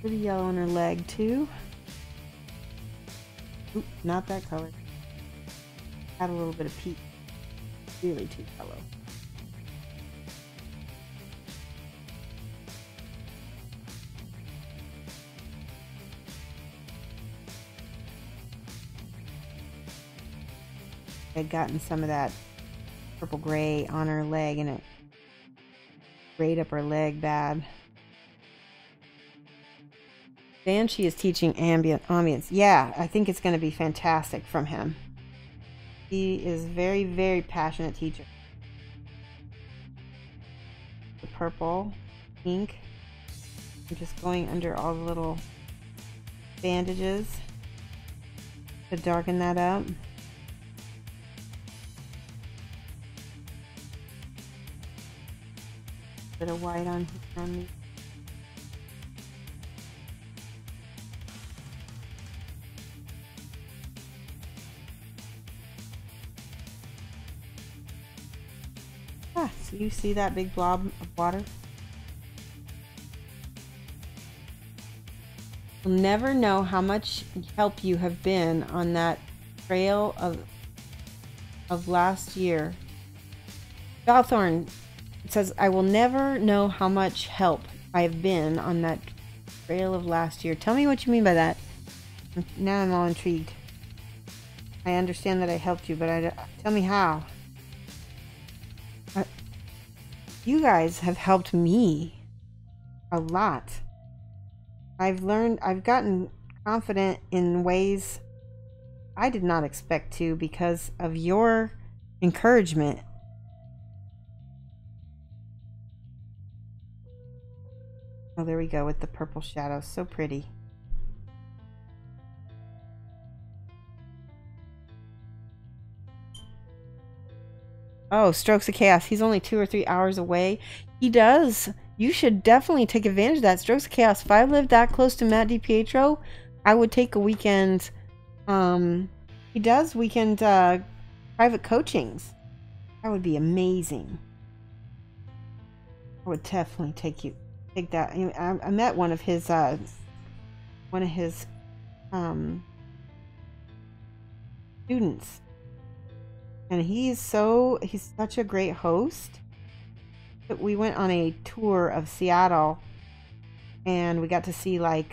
Pretty yellow on her leg too. Oop, not that color. Add a little bit of peach. Really too yellow. I'd gotten some of that purple gray on her leg and it grayed up her leg bad. Banshee is teaching ambience. Yeah, I think it's going to be fantastic from him. He is very, very passionate teacher. The purple, pink. I'm just going under all the little bandages to darken that up. Bit of white on me. So you see that big blob of water? You'll never know how much help you have been on that trail of last year. Balthorn says, I will never know how much help I have been on that trail of last year. Tell me what you mean by that. Now I'm all intrigued. I understand that I helped you, but tell me how. You guys have helped me a lot. I've gotten confident in ways I did not expect to because of your encouragement. Oh, there we go with the purple shadows. So pretty. Oh, Strokes of Chaos. He's only 2 or 3 hours away. He does. You should definitely take advantage of that. Strokes of Chaos. If I lived that close to Matt DiPietro, I would take a weekend. He does weekend private coachings. That would be amazing. I would definitely take that. I met one of his students. And he's such a great host. We went on a tour of Seattle, and we got to see went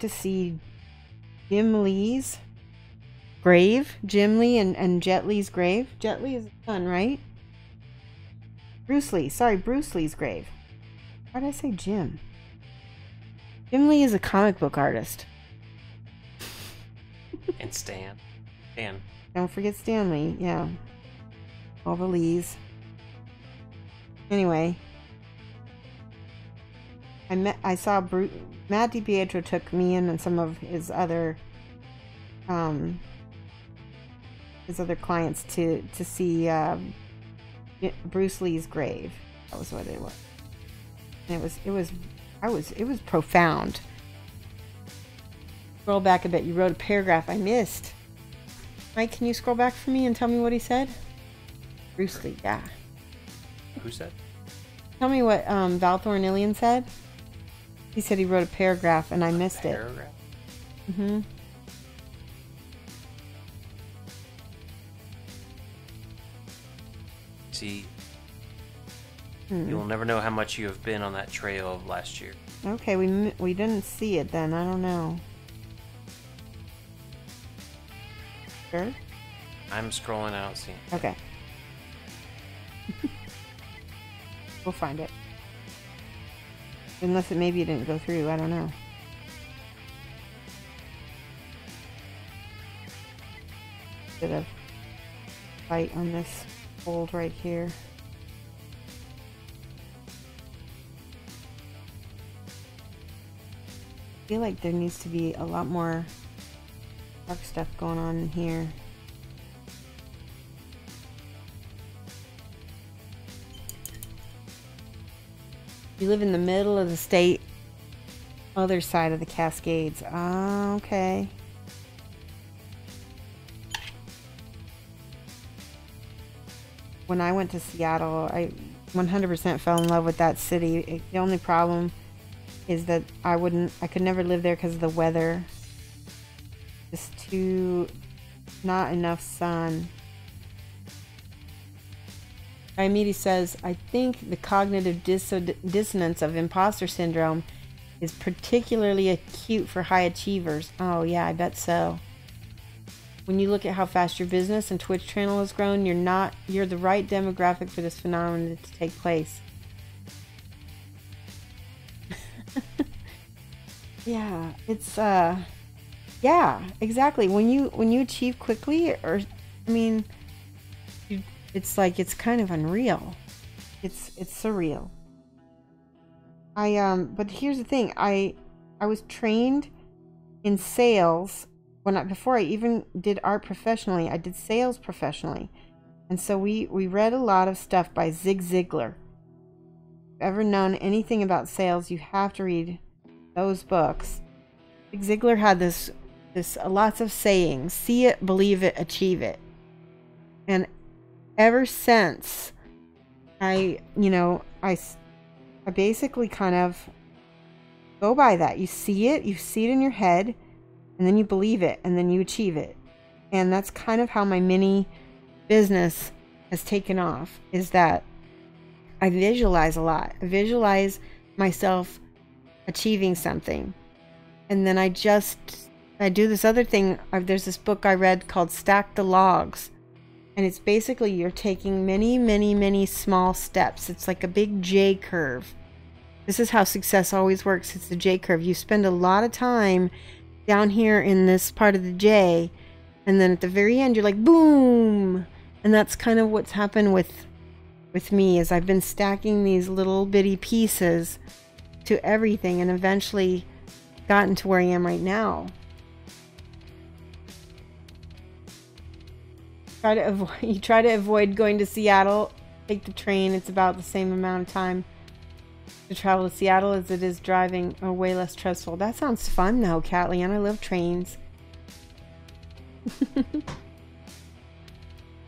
to see Jim Lee's grave. Jim Lee and Jet Li's grave. Jet Li is his son, right? Bruce Lee. Sorry, Bruce Lee's grave. Why did I say Jim? Jim Lee is a comic book artist. And Stan. Don't forget Stanley, yeah. All the Lees. Anyway. I saw Matt DiPietro took me in and some of his other clients to see Bruce Lee's grave. That was what it was. And it was profound. Scroll back a bit. You wrote a paragraph I missed. Mike, can you scroll back for me and tell me what he said? Bruce Lee, yeah. Who said? Tell me what Val Thornillian said. He said he wrote a paragraph and I missed it. Mm-hmm. See, you will never know how much you have been on that trail of last year. Okay, we didn't see it then. I don't know. Sure? I'm scrolling out, seeing. Okay. We'll find it. Unless maybe it didn't go through. I don't know. Bit of fight on this fold right here. I feel like there needs to be a lot more dark stuff going on in here. You live in the middle of the state, other side of the Cascades. Ah, okay. When I went to Seattle, I 100% fell in love with that city. The only problem is that I could never live there because of the weather. Just not enough sun. Aimee says, I think the cognitive dissonance of imposter syndrome is particularly acute for high achievers. Oh yeah, I bet so. When you look at how fast your business and Twitch channel has grown, you're the right demographic for this phenomenon to take place. Yeah, it's yeah, exactly. When you achieve quickly, it's like it's kind of unreal. It's surreal. But here's the thing. I was trained in sales before I even did art professionally. I did sales professionally, and so we read a lot of stuff by Zig Ziglar. If you've ever known anything about sales, you have to read those books. Zig Ziglar had this lots of sayings: see it, believe it, achieve it. And ever since, I basically kind of go by that. You see it in your head, and then you believe it, and then you achieve it. And that's kind of how my mini business has taken off, is that I visualize a lot. I visualize myself achieving something. And then I do this other thing. There's this book I read called Stack the Logs. And it's basically you're taking many, many, many small steps. It's like a big J curve. This is how success always works. It's the J curve. You spend a lot of time down here in this part of the J, and then at the very end you're like boom. And that's kind of what's happened with with me is I've been stacking these little bitty pieces to everything and eventually gotten to where I am right now. You try to avoid going to Seattle. Take the train. It's about the same amount of time to travel to Seattle as it is driving, or way less stressful. That sounds fun though, Kathleen. I love trains.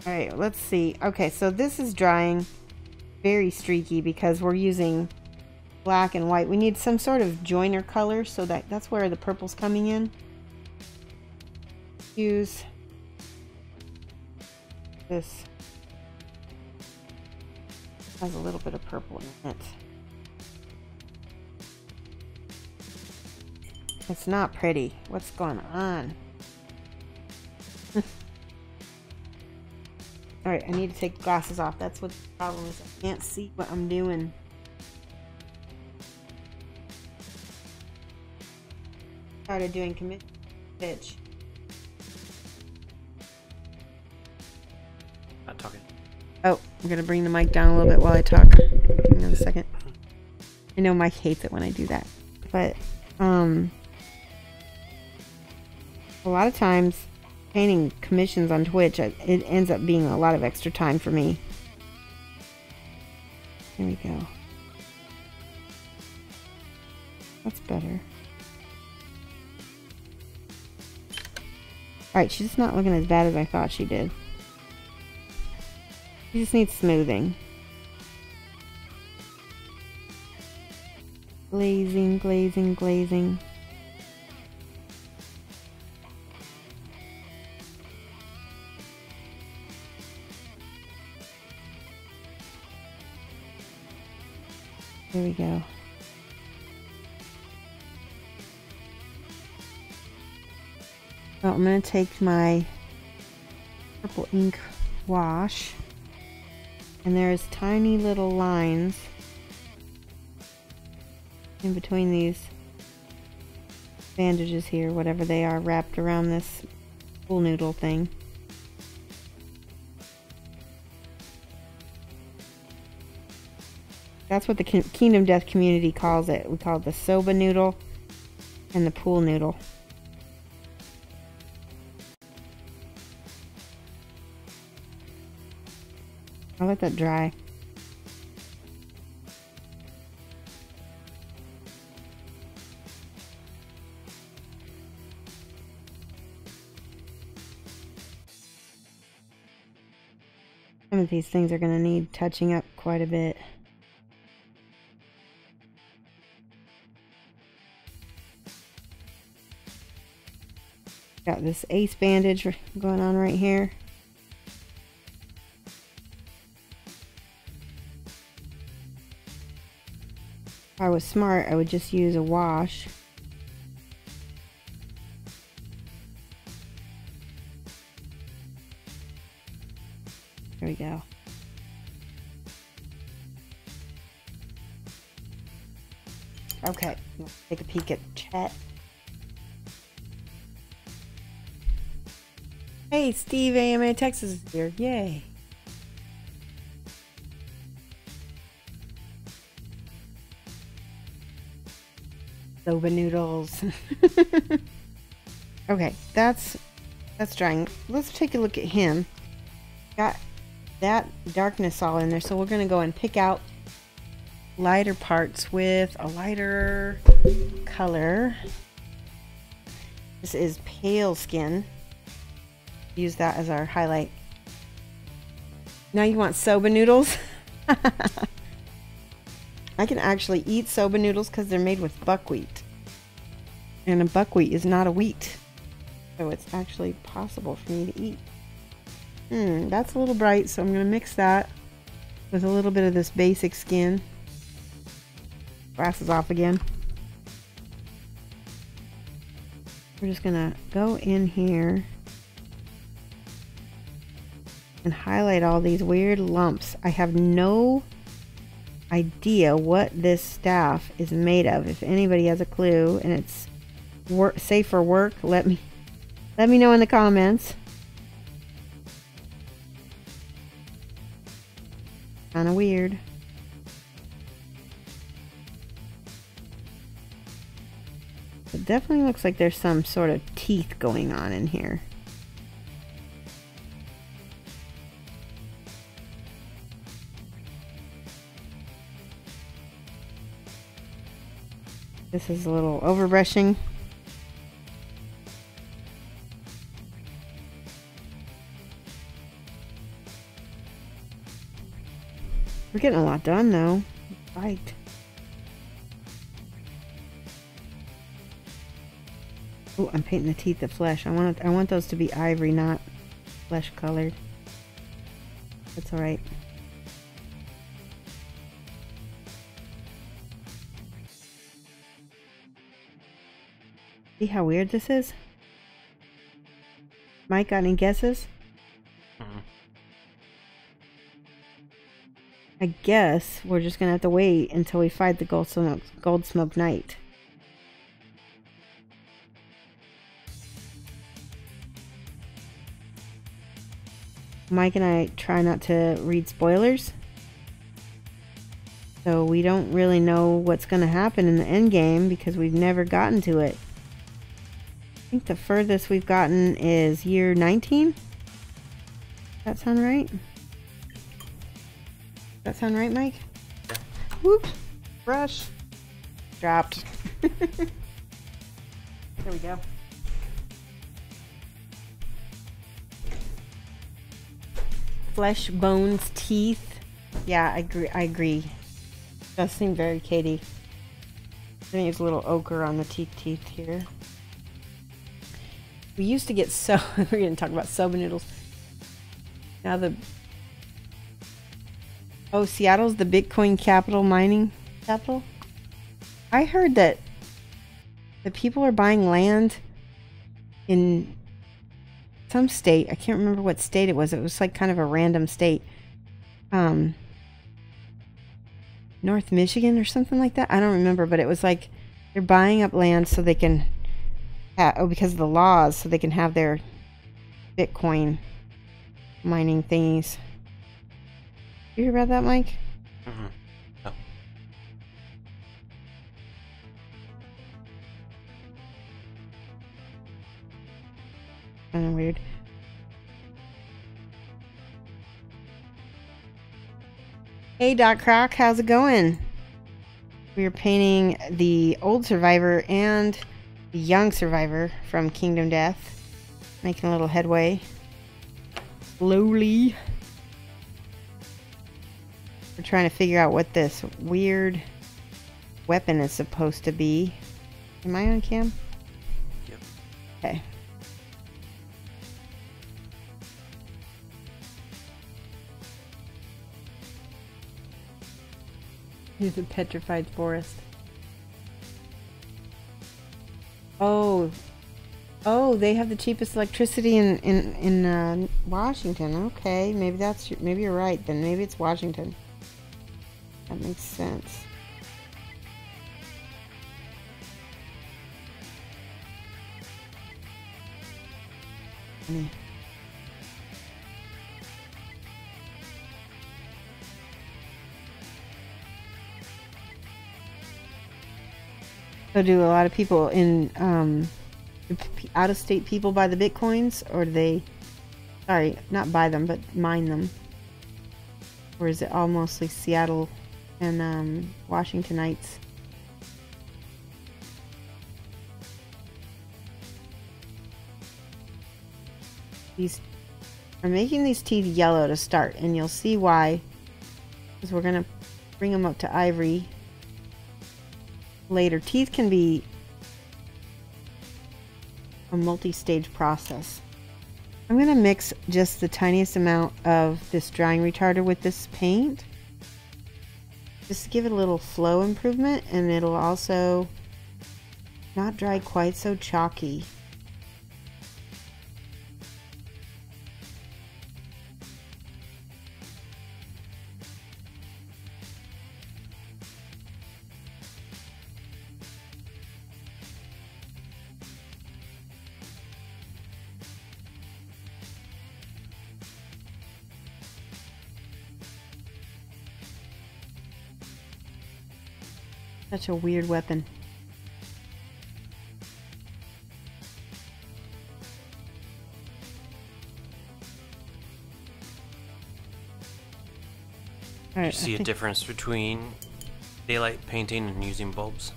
Alright, let's see. Okay, so this is drying very streaky because we're using black and white. We need some sort of joiner color, so that's where the purple's coming in. Use this. Has a little bit of purple in it. It's not pretty. What's going on? Alright, I need to take glasses off. That's what the problem is. I can't see what I'm doing. Started doing commit pitch. Not talking. Oh, I'm gonna bring the mic down a little bit while I talk. Hang on a second. I know Mike hates it when I do that. But, a lot of times, painting commissions on Twitch, it ends up being a lot of extra time for me. Here we go. That's better. Alright, she's not looking as bad as I thought she did. She just needs smoothing. Glazing, glazing, glazing. There we go. Well, I'm going to take my purple ink wash, and there's tiny little lines in between these bandages here, whatever they are, wrapped around this pool noodle thing. That's what the Kingdom Death community calls it. We call it the soba noodle and the pool noodle. I'll let that dry. Some of these things are going to need touching up quite a bit. Got this ace bandage going on right here. If I was smart, I would just use a wash. There we go. Okay, let's take a peek at chat. Hey, Steve, AMA Texas is here. Yay. Soba noodles. Okay, that's drying. Let's take a look at him. Got that darkness all in there, so we're gonna go and pick out lighter parts with a lighter color. This is pale skin. Use that as our highlight. Now you want soba noodles? I can actually eat soba noodles because they're made with buckwheat. And a buckwheat is not a wheat. So it's actually possible for me to eat. That's a little bright, so I'm going to mix that with a little bit of this basic skin. Glasses off again. We're just going to go in here and highlight all these weird lumps. I have no idea what this staff is made of. If anybody has a clue and it's safe for work, let me know in the comments. Kind of weird. It definitely looks like there's some sort of teeth going on in here. This is a little overbrushing. We're getting a lot done though. Right. Oh, I'm painting the teeth of flesh. I want those to be ivory, not flesh colored. That's all right. See how weird this is? Mike, got any guesses? I guess we're just gonna have to wait until we fight the Gold Smoke Knight. Mike and I try not to read spoilers, so we don't really know what's gonna happen in the end game because we've never gotten to it. I think the furthest we've gotten is year 19. Does that sound right? That sound right, Mike? Yeah. Whoops. Brush. Dropped. There we go. Flesh, bones, teeth. Yeah, I agree. Does seem very Katie. I think there's a little ochre on the teeth here. We used to get we're going to talk about soba noodles. Now Seattle's the Bitcoin capital, mining capital. I heard that the people are buying land in some state. I can't remember what state it was. It was like kind of a random state. North Michigan or something like that. I don't remember, but it was like they're buying up land so they can because of the laws, so they can have their Bitcoin mining thingies. You hear about that, Mike? Mm-hmm. No. Kind of weird. Hey, Doc Croc, how's it going? We are painting the old survivor and the young survivor from Kingdom Death. Making a little headway. Slowly. We're trying to figure out what this weird weapon is supposed to be. Am I on cam? Yep. Okay. Here's a petrified forest. Oh, they have the cheapest electricity in Washington. Okay, maybe you're right. Then maybe it's Washington. That makes sense. Funny. So do a lot of people in out-of-state people buy the bitcoins, or do they, sorry, not buy them, but mine them? Or is it all mostly Seattle and Washingtonites? We're making these teeth yellow to start, and you'll see why, because we're going to bring them up to ivory later. Teeth can be a multi-stage process. I'm going to mix just the tiniest amount of this drying retarder with this paint, just to give it a little flow improvement, and it'll also not dry quite so chalky. Such a weird weapon. All You right, see a difference between daylight painting and using bulbs?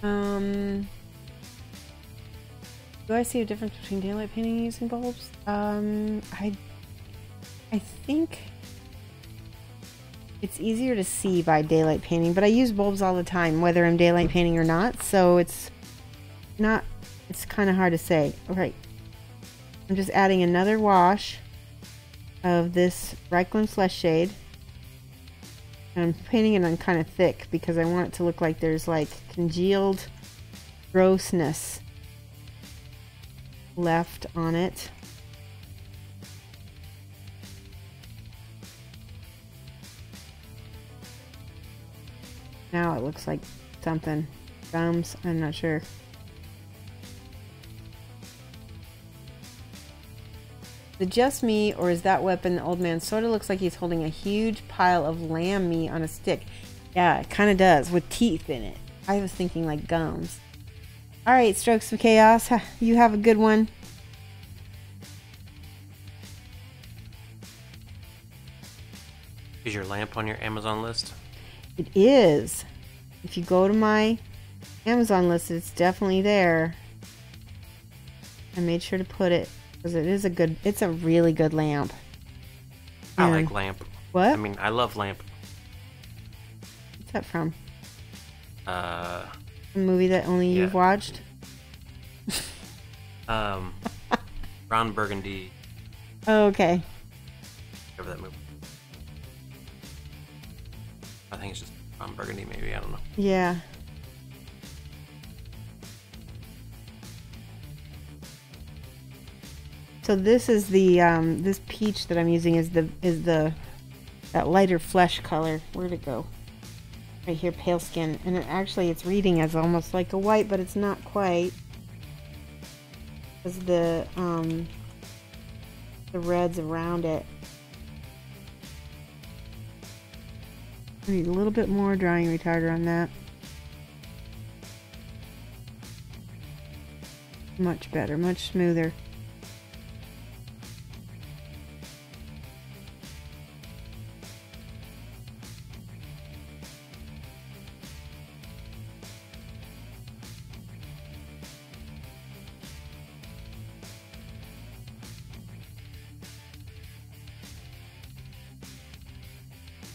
Do I see a difference between daylight painting and using bulbs? I think it's easier to see by daylight painting, but I use bulbs all the time, whether I'm daylight painting or not, so it's kind of hard to say. Okay, I'm just adding another wash of this Reikland Flesh Shade. And I'm painting it on kind of thick because I want it to look like there's like congealed grossness left on it. Now it looks like something. Gums, I'm not sure. Is it just me, or is that weapon the old man sort of looks like he's holding a huge pile of lamb meat on a stick? Yeah, it kind of does, with teeth in it. I was thinking like gums. Alright, Strokes of Chaos, you have a good one. Is your lamp on your Amazon list? It is. If you go to my Amazon list, it's definitely there. I made sure to put it because it's a really good lamp. I like lamp. What? I mean, I love lamp. What's that from? A movie that only you've watched? Ron Burgundy. Oh, okay. Whatever that movie. I think it's just Ron Burgundy, maybe. I don't know. Yeah. So this is the this peach that I'm using is that lighter flesh color. Where'd it go? Right here, pale skin, and it's reading as almost like a white, but it's not quite. Because the reds around it. I need a little bit more drying retarder on that. Much better, much smoother.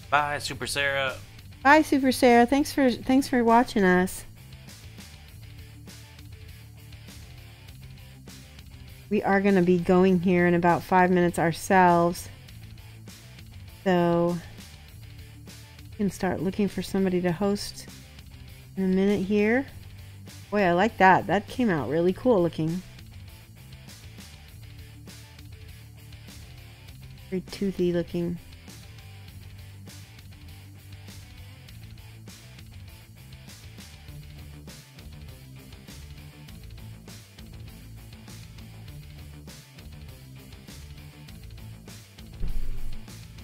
Bye, Super Sarah. Bye, Super Sarah. Thanks for watching us. We are going to be going here in about 5 minutes ourselves. So we can start looking for somebody to host in a minute here. Boy, I like that. That came out really cool looking. Very toothy looking.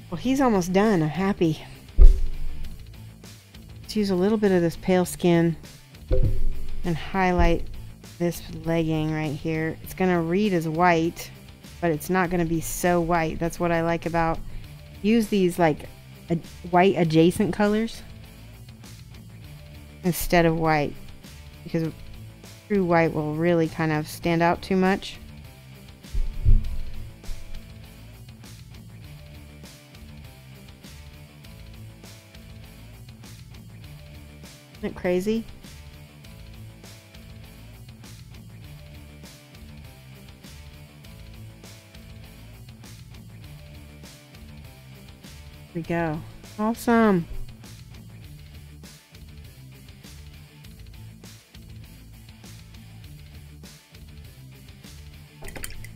Well, he's almost done. I'm happy. Let's use a little bit of this pale skin and highlight this legging right here. It's going to read as white, but it's not going to be so white. That's what I like about use these like white adjacent colors instead of white, because true white will really kind of stand out too much. Isn't it crazy? Here we go. Awesome.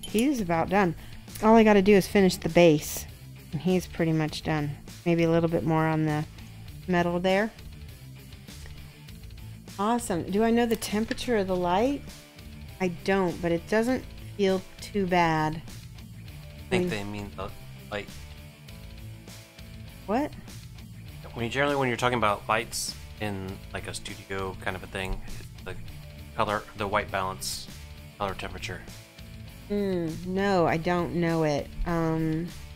He's about done. All I got to do is finish the base, and he's pretty much done. Maybe a little bit more on the metal there. Awesome. Do I know the temperature of the light? I don't, but it doesn't feel too bad. I think they mean the light What? When you're talking about lights in like a studio kind of a thing, it's the color, the white balance, color temperature. No, I don't know it.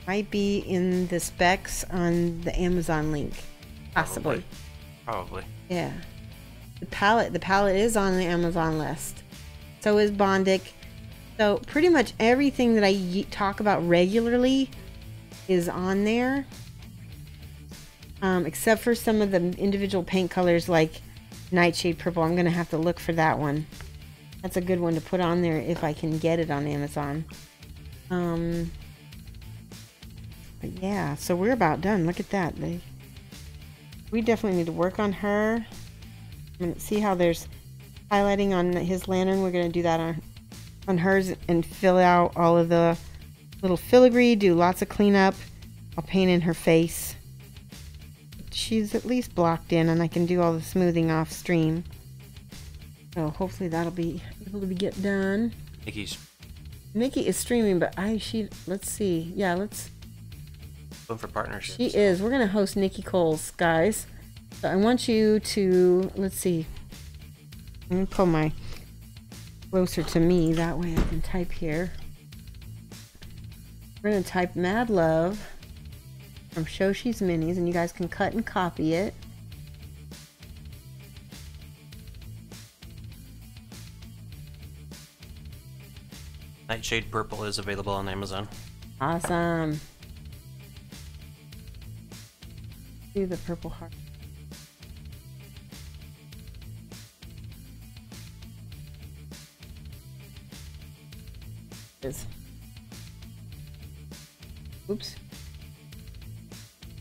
Might be in the specs on the Amazon link. Possibly. Probably. Yeah. The palette is on the Amazon list. So is Bondic. So pretty much everything that I talk about regularly is on there. Except for some of the individual paint colors like Nightshade Purple. I'm going to have to look for that one. That's a good one to put on there if I can get it on Amazon. But yeah, so we're about done. Look at that. We definitely need to work on her. I'm going to see how there's highlighting on his lantern. We're going to do that on hers and fill out all of the little filigree, do lots of cleanup. I'll paint in her face. She's at least blocked in and I can do all the smoothing off stream. So hopefully that'll be able to get done. Nikki is streaming, but let's see. Yeah, let's Going for partnerships. She is. We're gonna host Nikki Coles, guys. So I want you to, let's see. I'm gonna pull my closer to me, that way I can type here. We're gonna type Mad Love from Shoshie's Minis, and you guys can cut and copy it. Nightshade Purple is available on Amazon. Awesome. Do the purple heart. Oops.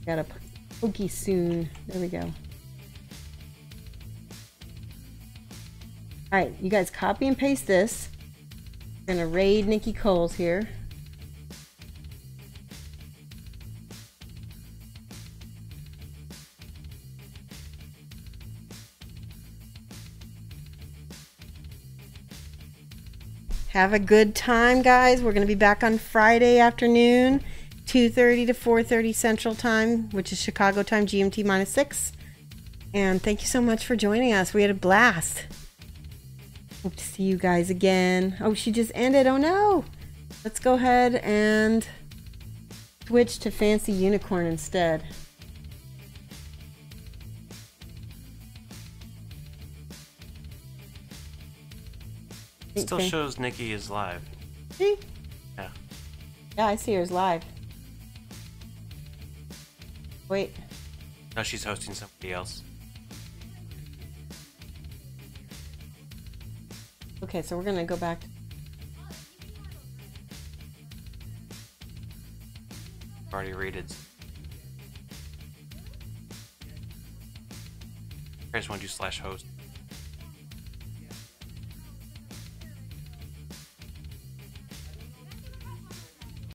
Got a pokey soon. There we go. Alright, you guys copy and paste this. We're gonna raid Nikki Coles here. Have a good time, guys. We're gonna be back on Friday afternoon, 2:30 to 4:30 Central Time, which is Chicago time, GMT -6. And thank you so much for joining us. We had a blast. Hope to see you guys again. Oh, she just ended. Oh no. Let's go ahead and switch to Fancy Unicorn instead. It still shows Nikki is live. See? Yeah. Yeah, I see her as live. Wait. No, she's hosting somebody else. Okay, so we're gonna go back. Already rated. I just want to do /host.